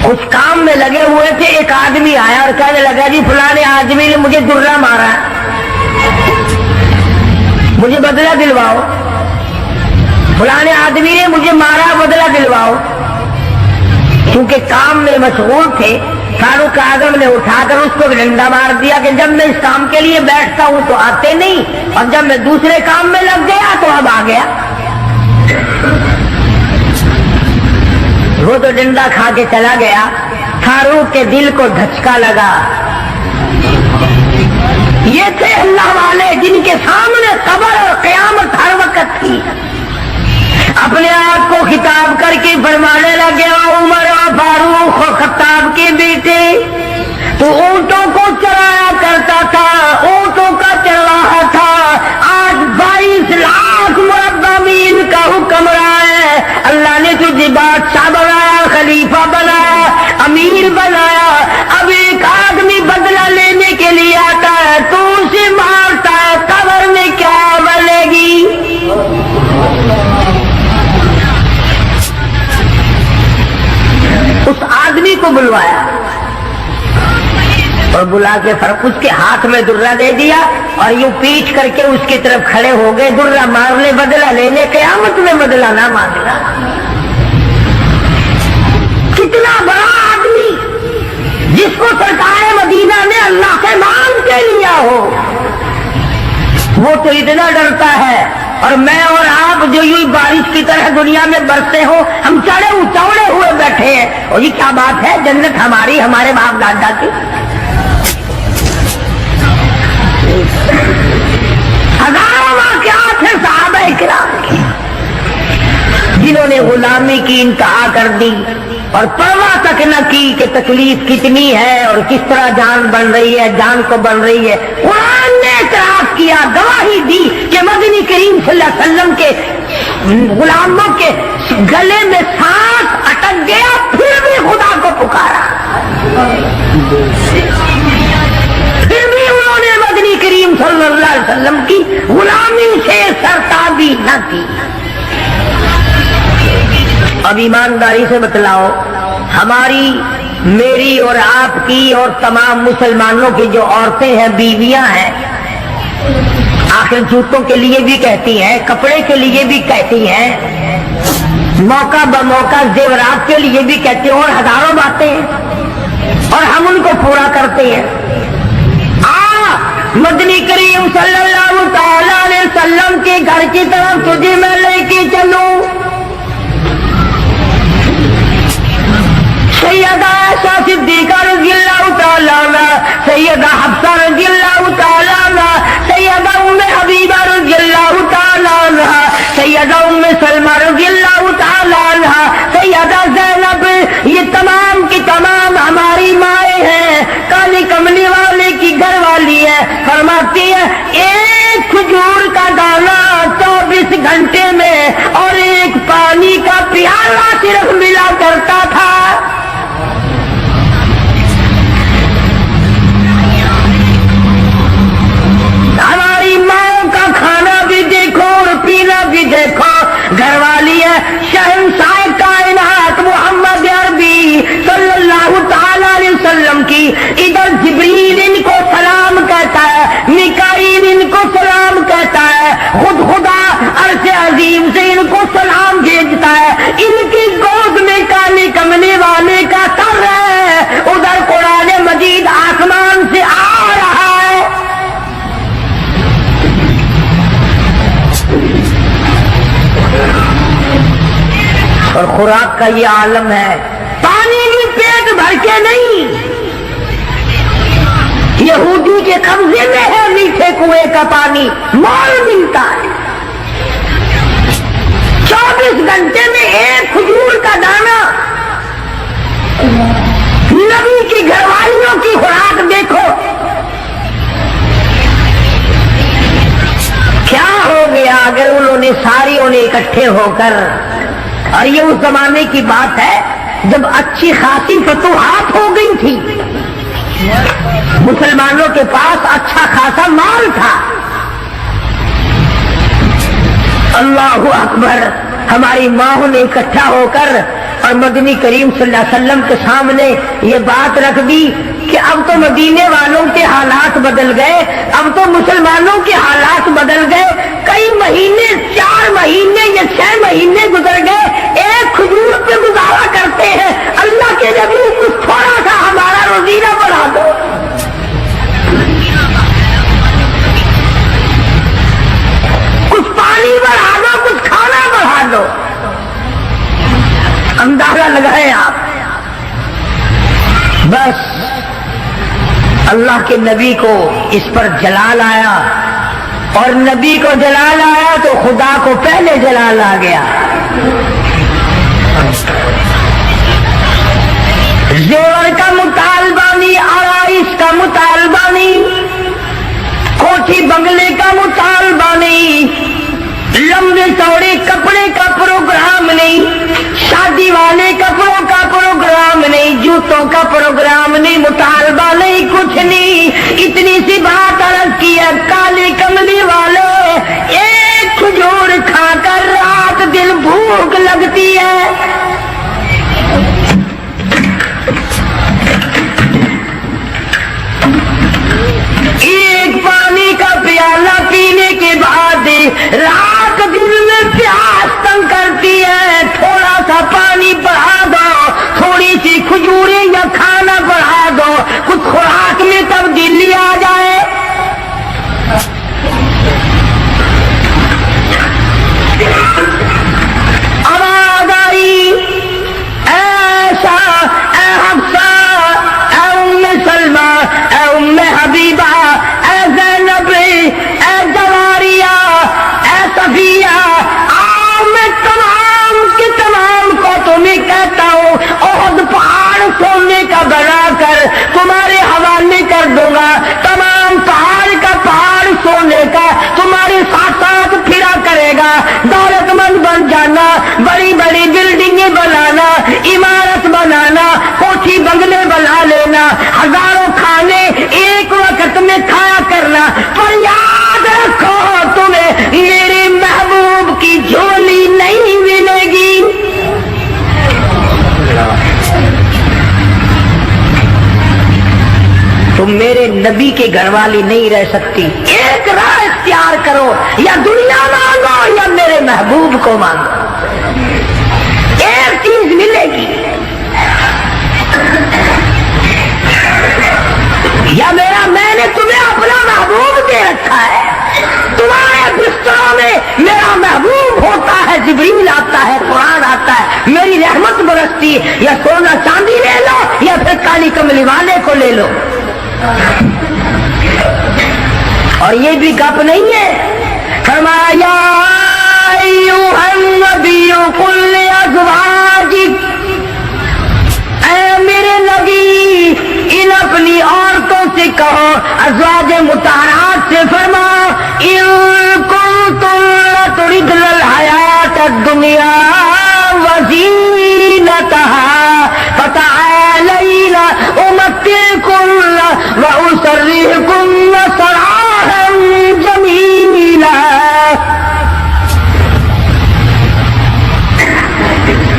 اس کام میں لگے ہوئے تھے، ایک آدمی آیا اور کہنے لگا جی فلاں آدمی نے مجھے درہ مارا، مجھے بدلہ دلواؤ، فلاں آدمی نے مجھے مارا، بدلہ دلواؤ۔ کیونکہ کام میں مشغول تھے، فاروق اعظم نے اٹھا کر اس کو ڈنڈا مار دیا کہ جب میں اس کام کے لیے بیٹھتا ہوں تو آتے نہیں، اور جب میں دوسرے کام میں لگ گیا تو اب آ گیا۔ وہ تو ڈنڈا کھا کے چلا گیا، فاروق کے دل کو دھچکا لگا۔ یہ تھے اللہ والے جن کے سامنے قبر اور قیامت ہر وقت تھی۔ اپنے آپ کو خطاب کر کے فرمانے لگے عمر و فاروق و خطاب کے بیٹے، تو اونٹوں کو چرایا کرتا تھا، اونٹوں کا چرواہا تھا، آج 22 لاکھ مربع میل کا حکمراں ہے۔ اللہ نے تجھے بادشاہ بنایا، خلیفہ بنایا، امیر بنایا، اب ایک آدمی بدلہ لینے کے لیے آتا ہے تو اسے مارتا ہے، قبر میں کیا بنے گی؟ اس آدمی کو بلوایا اور بلا کے اس کے ہاتھ میں درہ دے دیا اور یوں پیٹ کر کے اس کی طرف کھڑے ہو گئے، درہ مارنے بدلہ لینے، قیامت میں بدلہ نہ مانگنا۔ کتنا بڑا آدمی جس کو سرکار مدینہ نے اللہ سے مانگ کے لیا ہو، وہ تو اتنا ڈرتا ہے، اور میں اور آپ جو یوں بارش کی طرح دنیا میں برستے ہو، ہم چوڑے ہوئے بیٹھے ہیں، اور یہ کیا بات ہے؟ جنت ہماری، ہمارے باپ دادا کی۔ ہزاروں واقعات ہیں صحابہ کرام کے جنہوں نے غلامی کی انتہا کر دی اور پرواہ تک نہ کی کہ تکلیف کتنی ہے اور کس طرح جان بن رہی ہے، جان کو بن رہی ہے۔ قرآن نے اعتراف کیا، گواہی دی کہ مدنی کریم صلی اللہ علیہ وسلم کے غلاموں کے گلے میں سانس اٹک گیا، پھر بھی خدا کو پکارا، پھر بھی انہوں نے مدنی کریم صلی اللہ علیہ وسلم کی غلامی سے سرتابی نہ کی۔ اب ایمانداری سے بتلاؤ، ہماری، میری اور آپ کی اور تمام مسلمانوں کی جو عورتیں ہیں، بیویاں ہیں، آخر جوتوں کے لیے بھی کہتی ہیں، کپڑے کے لیے بھی کہتی ہیں، موقع بموقع زیورات کے لیے بھی کہتے ہیں، اور ہزاروں باتیں ہیں اور ہم ان کو پورا کرتے ہیں۔ مدنی کریم صلی اللہ تعالی علیہ وسلم کے گھر کی طرف تجھے میں لے کے چلوں۔ سیدہ عائشہ صدیقہ رضی اللہ تعالی عنہ، سیدہ حفصہ رضی اللہ تعالی عنہ، سیدہ ام حبیبہ رضی اللہ تعالی عنہ، سیدہ ام سلمہ رضی اللہ تعالی عنہ، سیدہ زینب، یہ تمام کی تمام ہماری مائیں ہیں، کالی کملی والے کی گھر والی ہے۔ فرماتی ہے ایک کھجور کا دانہ 24 گھنٹے میں اور ایک پانی کا پیالہ صرف ملا کرتا تھا۔ ہماری ماں کا کھانا بھی دیکھو اور پینا بھی دیکھو، گھر والی ہے شہنشاہ کائنات محمد عربی صلی اللہ تعالی علیہ وسلم کی، ادھر جبریل ان کو سلام کہتا ہے، میکائیل ان کو سلام کہتا ہے، خود خدا عرش عظیم سے ان کو سلام بھیجتا ہے، ان کی گود میں کالی کملی والے کا سر ہے، ادھر قرآن مجید آسمان سے آ رہا ہے۔ اور خوراک کا یہ عالم ہے، پانی بھی پیٹ بھر کے نہیں، یہودی کے قبضے میں ہے میٹھے کنویں کا پانی، مول ملتا ہے۔ 24 گھنٹے میں ایک کھجور کا دانہ، نبی کی گھر والیوں کی خوراک دیکھو۔ کیا ہو گیا اگر انہوں نے ساری انہیں اکٹھے ہو کر، اور یہ اس زمانے کی بات ہے جب اچھی خاصی فتوحات ہو گئی تھی، مسلمانوں کے پاس اچھا خاصا مال تھا۔ اللہ اکبر، ہماری ماں نے اکٹھا ہو کر اور مدنی کریم صلی اللہ علیہ وسلم کے سامنے یہ بات رکھ دی کہ اب تو مدینے والوں کے حالات بدل گئے، اب تو مسلمانوں کے حالات بدل گئے، کئی مہینے 4 مہینے یا 6 مہینے گزر گئے، ایک کھجور پہ گزارا کرتے ہیں، اللہ کے نبی کچھ تھوڑا سا ہمارا روزینہ بڑھا دو۔ کچھ پانی بڑھا دو، کچھ کھانا بڑھا دو۔ اندازہ لگائیں آپ، بس اللہ کے نبی کو اس پر جلال آیا، اور نبی کو جلال آیا تو خدا کو پہلے جلال آ گیا۔ زیور کا مطالبہ نہیں، آرائش کا مطالبہ نہیں، کوٹھی بنگلے کا مطالبہ نہیں، لمبے چوڑے کپڑے کا پروگرام نہیں، شادی والے کپڑوں کا پروگرام نہیں، جوتوں کا پروگرام نہیں، مطالبہ نہیں، کچھ نہیں، اتنی سی بات عرض کی ہے، کالے کملی والے ایک کھجور کھا کر رات دن بھوک لگتی ہے۔ ایک پانی کا پیالہ پینے کے بعد رات دن میں پیاس تنگ کرتی ہے، تھوڑا سا پانی بڑھا دو، تھوڑی سی کھجوریں یا کھانا بڑھا دو، کچھ خوراک میں تبدیلی آ جائے۔ آواز آئی، ایسا اے حفصہ، اے ام سلمہ، اے ام حبیبہ، اے زینب، اے جواریہ، اے صفیہ، میں تمام کے تمام کو تمہیں کہتا ہوں احد پہاڑ سونے کا بنا کر تمہارے حوالے کر دوں گا، تمام پہاڑ کا پہاڑ سونے کا تمہارے ساتھ ساتھ پھرا کرے گا، دولت مند بن جانا، بڑی بڑی بلڈنگیں بنانا، عمارت بنانا، کوٹھی بنگلے بنا لینا، ہزاروں کھانے ایک وقت میں کھایا کرنا، پر یاد رکھو تمہیں میرے محبوب کی جھولی نہیں ملے گی۔ تم میرے نبی کے گھر والی نہیں رہ سکتی، ایک راہ اختیار کرو، یا دنیا مانگو یا میرے محبوب کو مانگو، ایک چیز ملے گی، یا میں نے تمہیں اپنا محبوب دے رکھا ہے، تمہارے بستروں میں میرا محبوب ہوتا ہے، جبریل آتا ہے، قرآن آتا ہے، میری رحمت برستی، یا سونا چاندی لے لو یا پھر کالی کملی والے کو لے لو۔ اور یہ بھی گپ نہیں ہے، فرمایا ایھا النبی قل لازواجک، اے میرے نبی ان اپنی عورتوں سے کہو، ازواج مطہرات سے فرما، ان کنتم تردن الحیات الدنیا وزینتہا فتعالین امتعکن واسرحکن سراحا جمیلا۔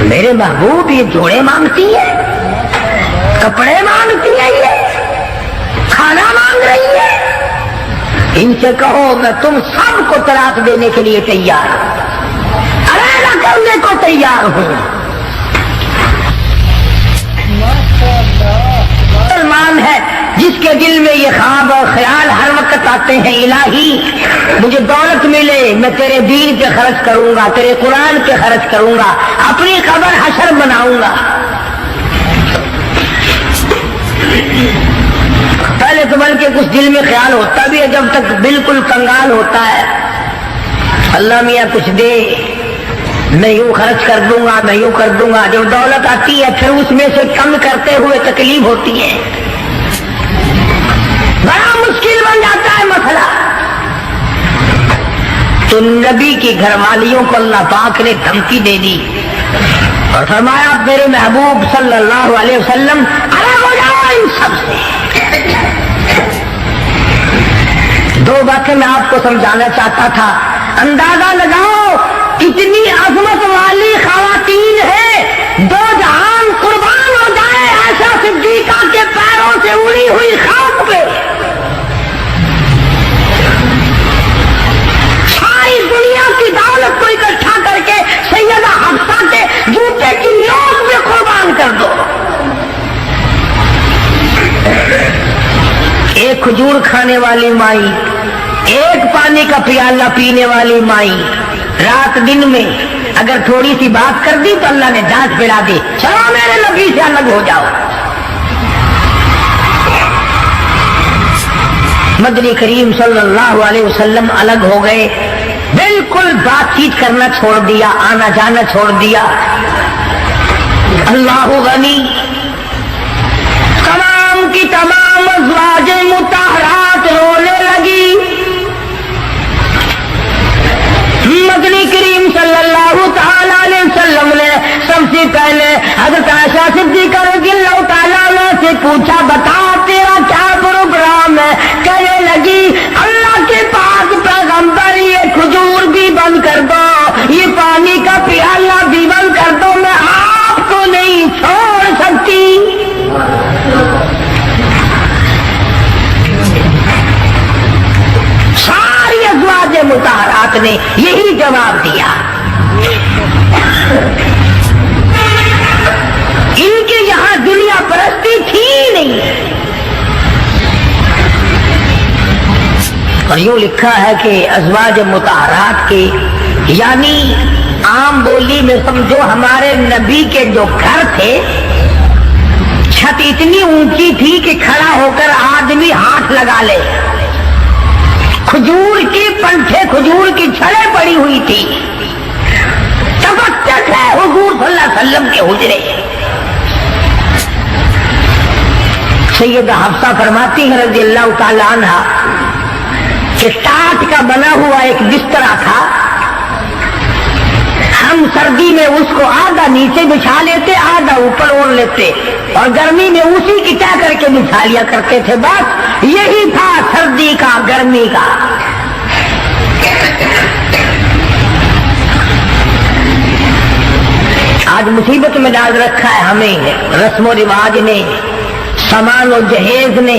میرے محبوب یہ جوڑے مانگتی ہے، کپڑے مانگتی ہے، یہ کھانا مانگ رہی ہے، ان سے کہو میں تم سب کو طلاق دینے کے لیے تیار ہوں، علیحدہ کرنے کو تیار ہوں۔ مسلمان ہے جس کے دل میں یہ خواب اور خیال ہر وقت آتے ہیں، الہی مجھے دولت ملے، میں تیرے دین پہ خرچ کروں گا، تیرے قرآن پہ خرچ کروں گا، اپنی قبر حشر بناؤں گا۔ پہلے تو بلکہ کچھ دل میں خیال ہوتا بھی ہے، جب تک بالکل کنگال ہوتا ہے، اللہ میاں کچھ دے، میں یوں خرچ کر دوں گا، میں یوں کر دوں گا۔ جب دولت آتی ہے پھر اس میں سے کم کرتے ہوئے تکلیف ہوتی ہے، بڑا مشکل بن جاتا ہے مسئلہ۔ تو نبی کی گھر والیوں کو اللہ پاک نے دھمکی دے دی اور فرمایا میرے محبوب صلی اللہ علیہ وسلم الگ ہو جاؤ ان سب سے۔ دو باتیں میں آپ کو سمجھانا چاہتا تھا، اندازہ لگاؤ کتنی عظمت والی خواتین ہیں، دو جہان قربان ہو جائے عائشہ صدیقہ کے پیروں سے اڑی ہوئی خاک پہ، ساری دنیا کی دولت کو اکٹھا کر کے سیدہ حفصہ کے جوتے کی نوک میں قربان کر دو۔ ایک کھجور کھانے والی مائی، ایک پانی کا پیالہ پینے والی مائی، رات دن میں اگر تھوڑی سی بات کر دی تو اللہ نے ڈانٹ پڑا دی، چلو میرے نبی سے الگ ہو جاؤ۔ مدنی کریم صلی اللہ علیہ وسلم الگ ہو گئے، بالکل بات چیت کرنا چھوڑ دیا، آنا جانا چھوڑ دیا۔ اللہ غنی، تمام کی تمام ازواج مطہرات رونے لگی۔ مدنی کریم صلی اللہ تعالی علیہ وسلم نے سب سے پہلے حضرت عائشہ صدیقہ رضی اللہ تعالیٰ عنہ سے پوچھا بتا تیرا کیا پروگرام ہے؟ کہنے لگی اللہ کے پاک پیغمبر یہ کھجور بھی بند کر دو، یہ پانی کا پیالہ بھی بند کر دو، میں آپ کو نہیں چھوڑ سکتی۔ ساری ازواج مطہرات نے یہی جواب دیا۔ ان کے یہاں دنیا پرستی تھی نہیں، اور یوں لکھا ہے کہ ازواج مطہرات کے یعنی عام بولی میں سمجھو ہمارے نبی کے جو گھر تھے، چھت اتنی اونچی تھی کہ کھڑا ہو کر آدمی ہاتھ لگا لے، کھجور کی پنکھے، کھجور کی چھڑیں پڑی ہوئی تھی، تبتک ہے حضور صلی اللہ علیہ وسلم کے حجرے۔ سیدہ حفصہ فرماتی ہے رضی اللہ تعالی عنہ کہ ٹاٹ کا بنا ہوا ایک بسترا تھا، ہم سردی میں اس کو آدھا نیچے بچھا لیتے، آدھا اوپر اوڑھ لیتے، اور گرمی میں اسی کی طے کر کے بچھا لیا کرتے تھے۔ بس یہی تھا سردی کا، گرمی کا۔ آج مصیبت میں ڈال رکھا ہے ہمیں رسم و رواج نے، سامان و جہیز نے۔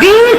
20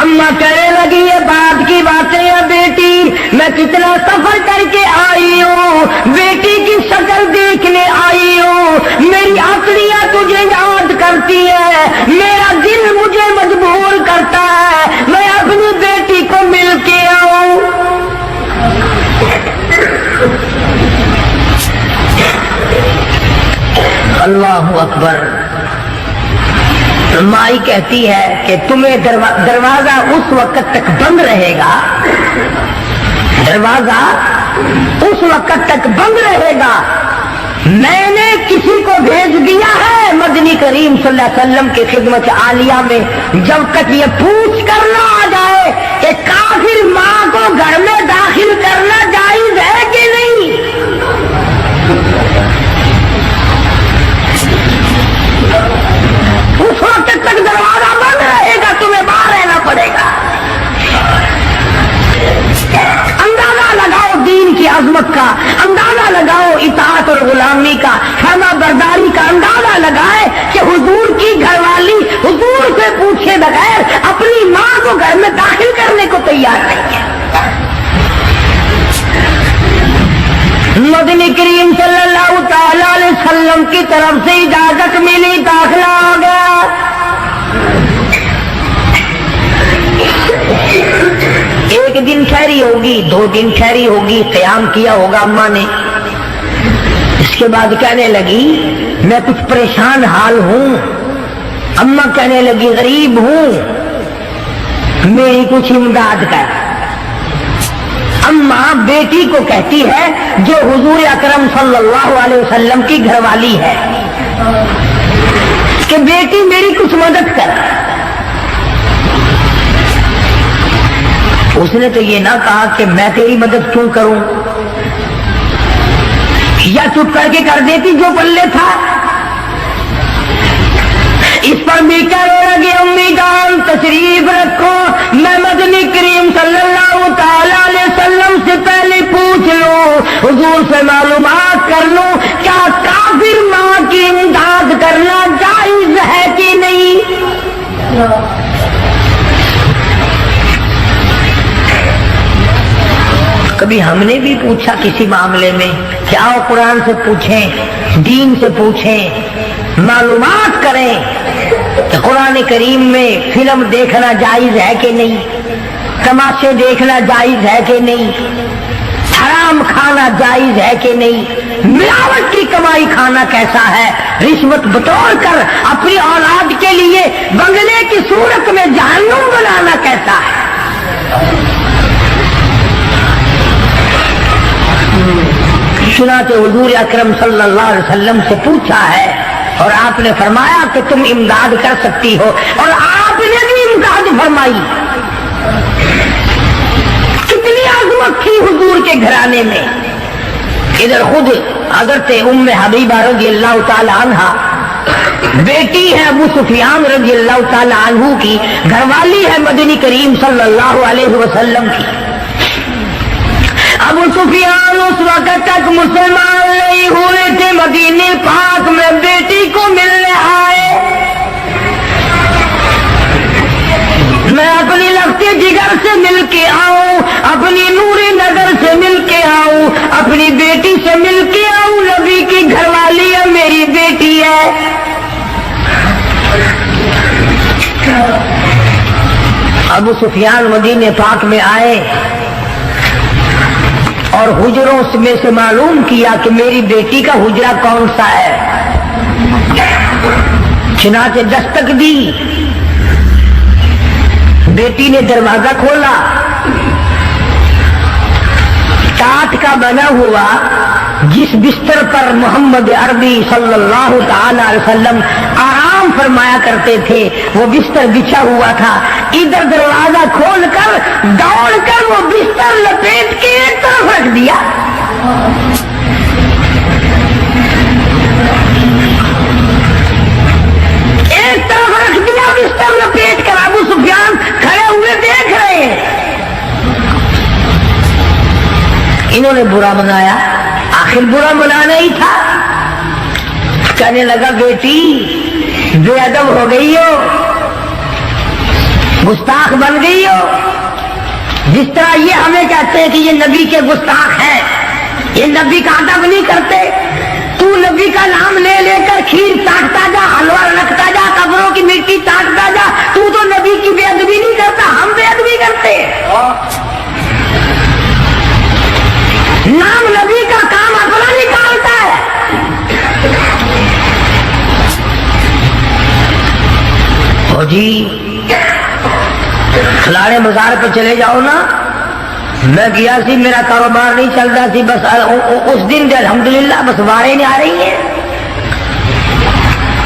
اما کہنے لگی یہ بات کی باتیں ہے بیٹی، میں کتنا سفر کر کے آئی ہوں، بیٹی کی شکل دیکھنے آئی ہوں، میری آنکھیاں تجھے یاد کرتی ہے، میرا دل مجھے مجبور کرتا ہے میں اپنی بیٹی کو مل کے آؤں۔ اللہ اکبر۔ مائی کہتی ہے کہ تمہیں دروازہ اس وقت تک بند رہے گا، دروازہ اس وقت تک بند رہے گا، میں نے کسی کو بھیج دیا ہے مدنی کریم صلی اللہ علیہ وسلم کی خدمت عالیہ میں، جب تک یہ پوچھ کر نہ آ جائے کہ کافر ماں کو گھر میں داخل کرنا جائز ہے کہ نہیں۔ اس وقت تک دروازہ بند رہے گا، تمہیں باہر رہنا پڑے گا۔ اندازہ لگاؤ دین کی عظمت کا، اندازہ لگاؤ اطاعت اور غلامی کا، فرما برداری کا، اندازہ لگائے کہ حضور کی گھر والی حضور سے پوچھے بغیر اپنی ماں کو گھر میں داخل کرنے کو تیار نہیں ہے۔ مدنی کریم صلی اللہ تعالی علیہ وسلم کی طرف سے اجازت ملی، داخلہ ہو گیا۔ ایک دن ٹھہری ہوگی، 2 دن ٹھہری ہوگی، قیام کیا ہوگا اماں نے، اس کے بعد کہنے لگی میں کچھ پریشان حال ہوں، اماں کہنے لگی غریب ہوں، میری کچھ امداد کر۔ اماں بیٹی کو کہتی ہے جو حضور اکرم صلی اللہ علیہ وسلم کی گھر والی ہے کہ بیٹی میری کچھ مدد کر۔ اس نے تو یہ نہ کہا کہ میں تیری مدد کیوں کروں، یا چپ کر کے کر دیتی جو پلے تھا۔ اس پر میٹھا رو لگے امی جان تشریف رکھو، میں مدنی کریم صلی اللہ تعالی علیہ وسلم سے پہلے پوچھ لوں، حضور سے معلومات کر لوں کیا کافر ماں کی امداد کرنا جائز ہے کہ نہیں۔ کبھی ہم نے بھی پوچھا کسی معاملے میں کہ آؤ قرآن سے پوچھیں، دین سے پوچھیں، معلومات کریں کہ قرآن کریم میں فلم دیکھنا جائز ہے کہ نہیں، تماشے دیکھنا جائز ہے کہ نہیں، حرام کھانا جائز ہے کہ نہیں، ملاوٹ کی کمائی کھانا کیسا ہے، رشوت بطور کر اپنی اولاد کے لیے بنگلے کی صورت میں جہنم بنانا کیسا ہے۔ چنانچہ حضور اکرم صلی اللہ علیہ وسلم سے پوچھا ہے اور آپ نے فرمایا کہ تم امداد کر سکتی ہو، اور آپ نے بھی امداد فرمائی۔ کتنی عظمت تھی حضور کے گھرانے میں۔ ادھر خود حضرت ام حبیبہ رضی اللہ تعالی عنہا بیٹی ہے ابو سفیان رضی اللہ تعالی عنہ کی، گھر والی ہے مدنی کریم صلی اللہ علیہ وسلم کی۔ ابو سفیان اس وقت تک مسلمان نہیں ہوئے تھے، مدینے پاک میں بیٹی کو ملنے آئے۔ میں اپنی لفتے جگر سے مل کے آؤں، اپنی نوری نظر سے مل کے آؤں، اپنی بیٹی سے مل کے آؤں، نبی کی گھر والی ہے، میری بیٹی ہے۔ ابو سفیان مدینے پاک میں آئے اور حجروں میں سے معلوم کیا کہ میری بیٹی کا حجرہ کون سا ہے۔ چنانچہ دستک دی، بیٹی نے دروازہ کھولا، کاٹ کا بنا ہوا جس بستر پر محمد عربی صلی اللہ تعالی علیہ وسلم آرام فرمایا کرتے تھے وہ بستر بچھا ہوا تھا۔ ادھر دروازہ کھول کر دوڑ کر وہ بستر لپیٹ کے ایک طرف رکھ دیا۔ ایک طرف رکھ دیا بستر لپیٹ کر۔ ابو سفیان کھڑے ہوئے دیکھ رہے ہیں۔ انہوں نے برا منایا، آخر برا منانا ہی تھا۔ کہنے لگا بیٹی بے ادب ہو گئی ہو، گستاخ بن گئی ہو. جس طرح یہ ہمیں کہتے ہیں کہ یہ نبی کے گستاخ ہیں، یہ نبی کا ادب نہیں کرتے. تو نبی کا نام لے لے کر کھیر چاٹتا جا، حلوہ رکھتا جا، قبروں کی مٹی چاٹتا جا. تو نبی کی بے ادبی نہیں کرتا، ہم بے ادبی کرتے. نام نبی کا کام اپنا نکالتا ہے. ہو جی کھلاڑے مزار پہ چلے جاؤ نا. میں گیا سی، میرا کاروبار نہیں چلتا سی، بس اس دن دے الحمدللہ بس وارے نہیں آ رہی ہیں.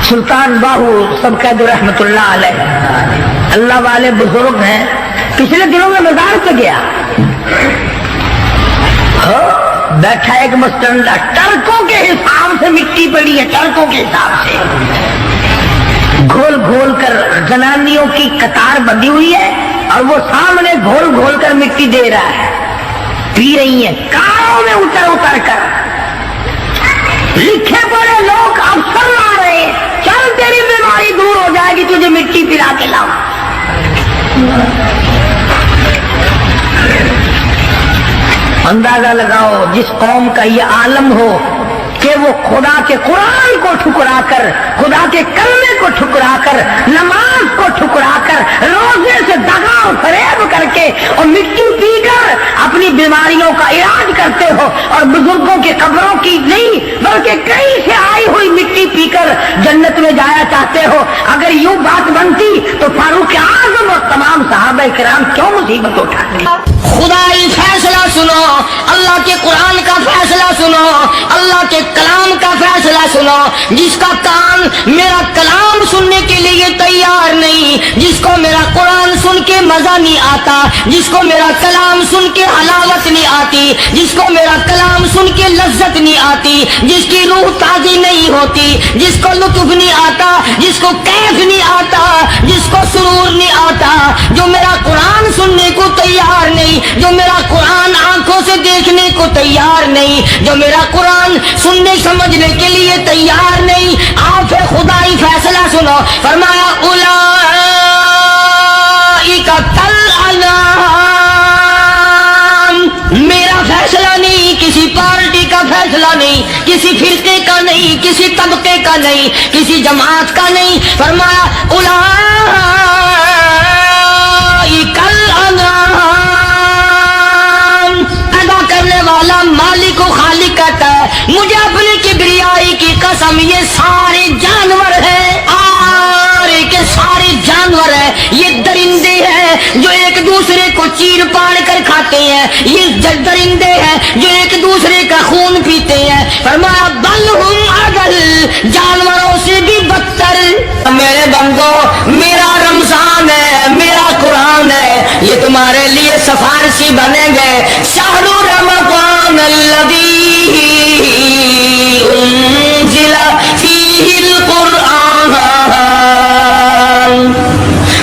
سلطان باہو سب قید رحمت اللہ علیہ، اللہ والے بزرگ ہیں. پچھلے دنوں میں مزار پہ گیا، بیٹھا ایک مستنڈا، ٹرکوں کے حساب سے مٹی پڑی ہے، ٹرکوں کے حساب سے گھول گھول کر زنانیوں کی قطار بندھی ہوئی ہے، اور وہ سامنے گھول گھول کر مٹی دے رہا ہے. پی رہی ہیں کاروں میں اتر اتر کر. لکھے پڑے لوگ افسر لا رہے ہیں، چل تیری بیماری دور ہو جائے گی، تجھے مٹی پلا کے لاؤ. اندازہ لگاؤ جس قوم کا یہ عالم ہو کہ وہ خدا کے قرآن کو ٹھکرا کر، خدا کے کلمے کو ٹھکرا کر، نماز کو ٹھکرا کر، روزے سے دغا و فریب کر کے اور مٹی پی کر اپنی بیماریوں کا علاج کرتے ہو، اور بزرگوں کے قبروں کی نہیں بلکہ کہیں سے آئی ہوئی مٹی پی کر جنت میں جایا چاہتے ہو. اگر یوں بات بنتی تو فاروق اعظم اور تمام صحابہ کرام کیوں مصیبت اٹھاتے؟ خدائی فیصلہ سنو، اللہ کے قرآن کا فیصلہ سنو، اللہ کے کلام کا فیصلہ سنو. جس کا کان میرا کلام سننے کے لیے تیار نہیں، جس کو میرا قرآن سن کے مزہ نہیں آتا، جس کو میرا کلام سن کے حلاوت نہیں آتی، جس کو میرا کلام سن کے لذت نہیں آتی، جس کی روح تازی نہیں ہوتی، جس کو لطف نہیں آتا، جس کو کیف نہیں آتا، جس کو سرور نہیں آتا، جو میرا قرآن سننے کو تیار نہیں، جو میرا قرآن آنکھوں سے دیکھنے کو تیار نہیں، جو میرا قرآن سننے سمجھنے کے لیے تیار نہیں، آپ خدائی فیصلہ سنو. فرمایا اولئک کالانعام. میرا فیصلہ نہیں، کسی پارٹی کا فیصلہ نہیں، کسی فرقے کا نہیں، کسی طبقے کا نہیں، کسی جماعت کا نہیں. فرمایا اولئک کالانعام. ادا کرنے والا مالک و خالق کہتا ہے مجھے اپنی کبریائی کی قسم، یہ سارے جانور ہیں، سارے کے سارے جانور ہیں. یہ درندے ہیں جو ایک دوسرے کو چیر پاڑ کر کھاتے ہیں، یہ درندے ہیں جو ایک دوسرے کا خون پیتے ہیں. فرمایا بل ہم اضل، جانوروں سے بھی بدتر. میرے بندو میرا رمضان ہے، میرا قرآن ہے، یہ تمہارے لیے سفارشی بنیں گے. شہر رمضان الذی انزل فیہ القرآن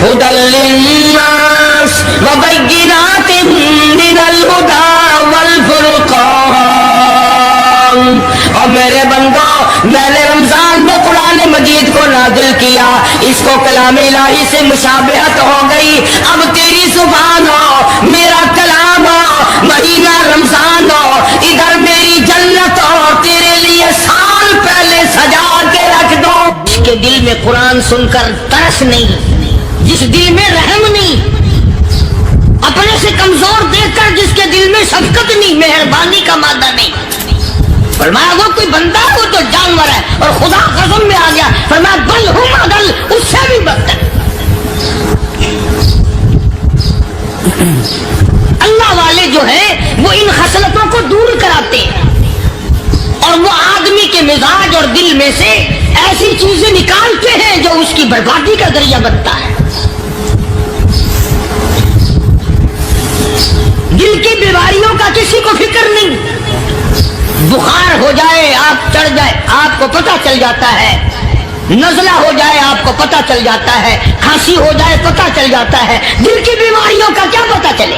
ہدی للناس وبینات من الہدی والفرقان. اور میرے بندو میں نے رمضان میں قرآن مجید کو نازل کیا، اس کو کلام الہی سے مشابہت ہو گئی. اب تیری زبان ہو، میرا کلام ہو، مہینہ رمضان ہو، ادھر میری جنت ہو، تیرے لیے سال پہلے سجا کے رکھ دو. جس کے دل میں قرآن سن کر ترس نہیں، جس دل میں رحم نہیں، اپنے سے کمزور دیکھ کر جس کے دل میں شفقت نہیں، مہربانی کا مادہ نہیں. فرمایا وہ کوئی بندہ ہے، وہ تو جانور ہے. اور خدا قسم میں آ گیا، فرمایا بل ہم اضل، اس سے بھی بدتر. اللہ والے جو ہیں وہ ان خصلتوں کو دور کراتے ہیں، اور وہ آدمی کے مزاج اور دل میں سے ایسی چیزیں نکالتے ہیں جو اس کی بربادی کا ذریعہ بنتا ہے. دل کی بیماریوں کا کسی کو فکر نہیں. بخار ہو جائے، آپ چڑھ جائے، آپ کو پتہ چل جاتا ہے. نزلہ ہو جائے آپ کو پتہ چل جاتا ہے، کھانسی ہو جائے پتہ چل جاتا ہے. دل کی بیماریوں کا کیا پتہ چلے؟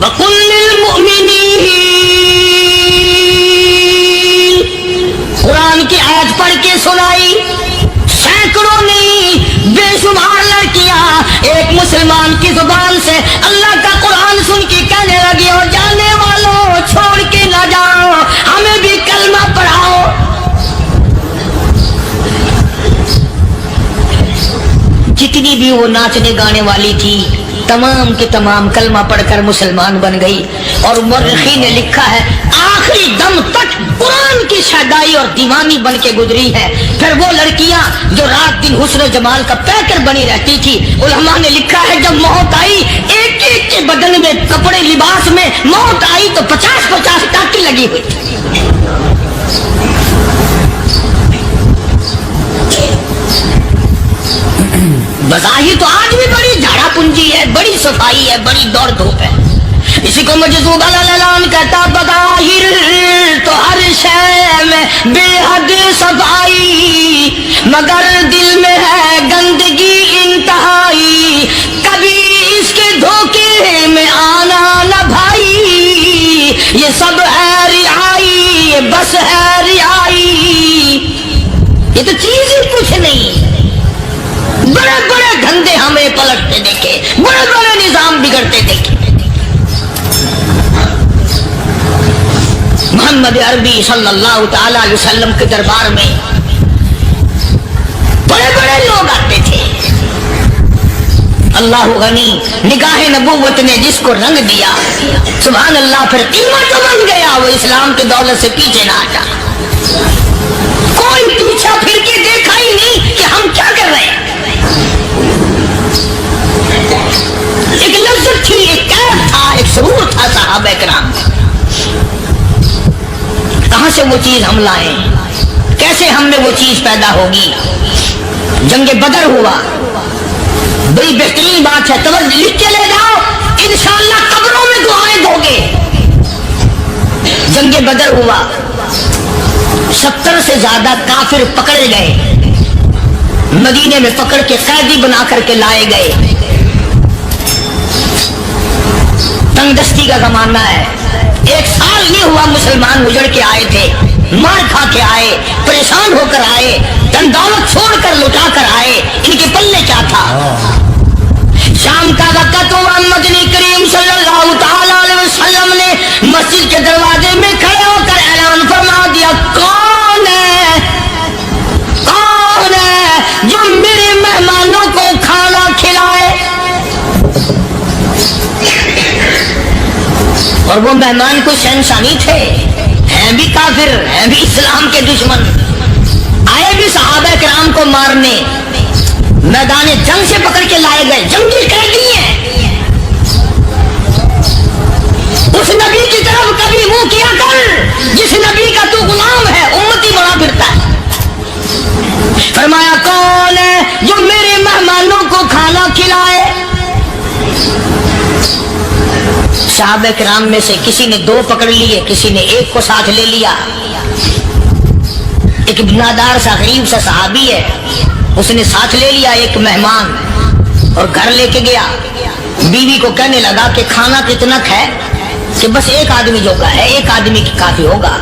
وَقُلْ لِلْمُؤْمِنِينَ، قرآن کی آیت پڑھ کے سنائی، سینکڑوں نہیں بے شمار لڑکیاں ایک مسلمان کی زبان سے اللہ کا قرآن سن کے کہنے لگی، اور جانے والوں چھوڑ کے نہ جاؤ، ہمیں بھی کلمہ پڑھاؤ۔ جتنی بھی وہ ناچنے گانے والی تھی تمام کے تمام کلمہ پڑھ کر مسلمان بن گئی، اور مورخین نے لکھا ہے آخری دم تک قرآن کی شیدائی اور دیوانی بن کے گزری ہے۔ پھر وہ لڑکیاں جو رات دن حسن و جمال کا پیکر بنی رہتی تھی، علماء نے لکھا ہے جب موت آئی ایک ایک کے بدن میں کپڑے لباس میں موت آئی تو 50-50 ٹاکی لگی ہوئی تھی۔ بظاہر تو آج بھی بڑی جھاڑا پنجی ہے، بڑی صفائی ہے، بڑی دوڑ دھوپ ہے۔ اسی کو مجذوب الاعلان کہتا، بظاہر تو ہر شے میں بے حد صفائی، مگر دل میں ہے گندگی انتہائی، کبھی اس کے دھوکے میں آنا نہ بھائی، یہ سب ہے رعائی، یہ بس ہے رعائی، یہ تو چیز ہی کچھ نہیں۔ بڑے بڑے دھندے ہمیں پلٹتے دیکھے، بڑے بڑے نظام بگڑتے دیکھے۔ محمد عربی صلی اللہ تعالی علیہ وسلم کے دربار میں بڑے بڑے لوگ آتے تھے۔ اللہ غنی، نگاہ نبوت نے جس کو رنگ دیا سبحان اللہ، پھر قیمت بن گیا، وہ اسلام کی دولت سے پیچھے نہ ہٹا۔ کوئی پیچھا پھر کے دیکھا ہی نہیں کہ ہم کیا کر رہے ہیں۔ ایک لذت تھی، ایک کیف تھا، ایک سرور تھا صحابہ کرام۔ کہاں سے وہ چیز ہم لائیں، کیسے ہم میں وہ چیز پیدا ہوگی؟ جنگ بدر ہوا، بڑی بہترین بات ہے، توجہ لکھ کے لے جاؤ، انشاءاللہ قبروں میں دعائیں دو گے۔ جنگ بدر ہوا، 70 سے زیادہ کافر پکڑے گئے، مدینے میں پکڑ کے قیدی بنا کر کے لائے گئے۔ تنگ دستی کا زمانہ ہے، 1 سال نہیں ہوا مسلمان اجڑ کے آئے تھے، مار کھا کے آئے، پریشان ہو کر آئے، دن دولت چھوڑ کر لٹا کر آئے، ان کے پلے کیا تھا؟ شام کا وقت ہوا، مدنی کریم صلی اللہ تعالی علیہ وسلم نے مسجد کے دروازے میں کھڑے ہو کر اعلان فرما دیا، کون ہے جو میرے مہمانوں کو کھانا کھلائے؟ اور وہ مہمان کوئی شہنشاہی تھے، ہیں بھی کافر، ہیں بھی اسلام کے دشمن، آئے بھی صحابہ کرام کو مارنے، میدان جنگ سے پکڑ کے لائے گئے، جنگی قیدی ہیں۔ اس نبی کی طرف کبھی منہ کیا کر جس نبی کا تو غلام ہے، امتی بنا پھرتا ہے۔ فرمایا کون ہے جو میرے مہمانوں کو کھانا کھلائے؟ صحابہ کرام میں سے کسی نے 2 پکڑ لیے، کسی نے 1 کو ساتھ لے لیا۔ ایک بنادار سا غریب سا صحابی ہے، اس نے ساتھ لے لیا ایک مہمان اور گھر لے کے گیا۔ بیوی کو کہنے لگا کہ کھانا کتنا ہے؟ کہ بس 1 آدمی جوگا ہے، 1 آدمی کی کافی ہوگا۔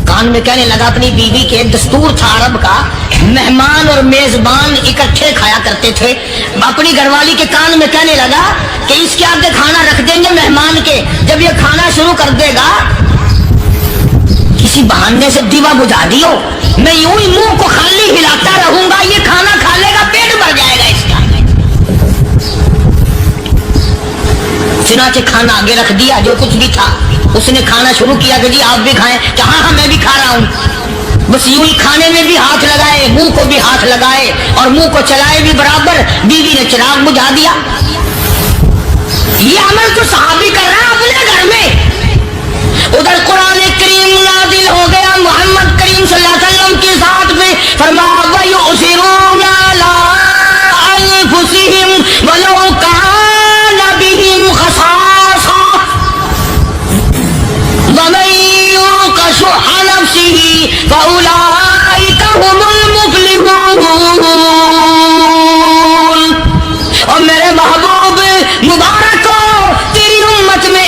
کان میں کہنے لگا اپنی بیوی کے، دستور تھا عرب کا، مہمان اور میزبان اکٹھے کھایا کرتے تھے۔ اپنی گھر والی کے کان میں کہنے لگا کہ اس کے آگے کھانا رکھ دیں گے مہمان کے، جب یہ کھانا شروع کر دے گا کسی بہانے سے دیوا بجھا دیو، میں یوں ہی منہ کو خالی ہلاتا رہوں گا، یہ کھانا کھا لے گا، پیٹ بھر جائے گا اس کا۔ چنانچہ کھانا آگے رکھ دیا، جو کچھ بھی تھا، اس نے کھانا شروع کیا کہ جی آپ بھی کھائیں، کہ ہاں ہاں میں بھی کھا رہا ہوں۔ بس یوں ہی کھانے میں بھی ہاتھ لگائے، منہ کو بھی ہاتھ لگائے اور منہ کو چلائے بھی برابر۔ بیوی نے چراغ بجھا دیا۔ یہ عمل تو صحابی کر رہا ہے اپنے گھر میں۔ ادھر قرآن کریم نازل ہو گیا محمد کریم صلی اللہ علیہ وسلم کی ذات پہ، فرمایا وَيُؤْثِرُونَ عَلَىٰ أَنفُسِهِمْ وَلَوْ كَانَ بِهِمْ خَصَاصَةٌ وَمَن يُوقَ شُحَّ نَفْسِهِ فَأُولَٰئِكَ هُمُ الْمُفْلِحُونَ۔ اور میرے محبوب مبارک ہو، تیری امت میں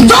2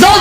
2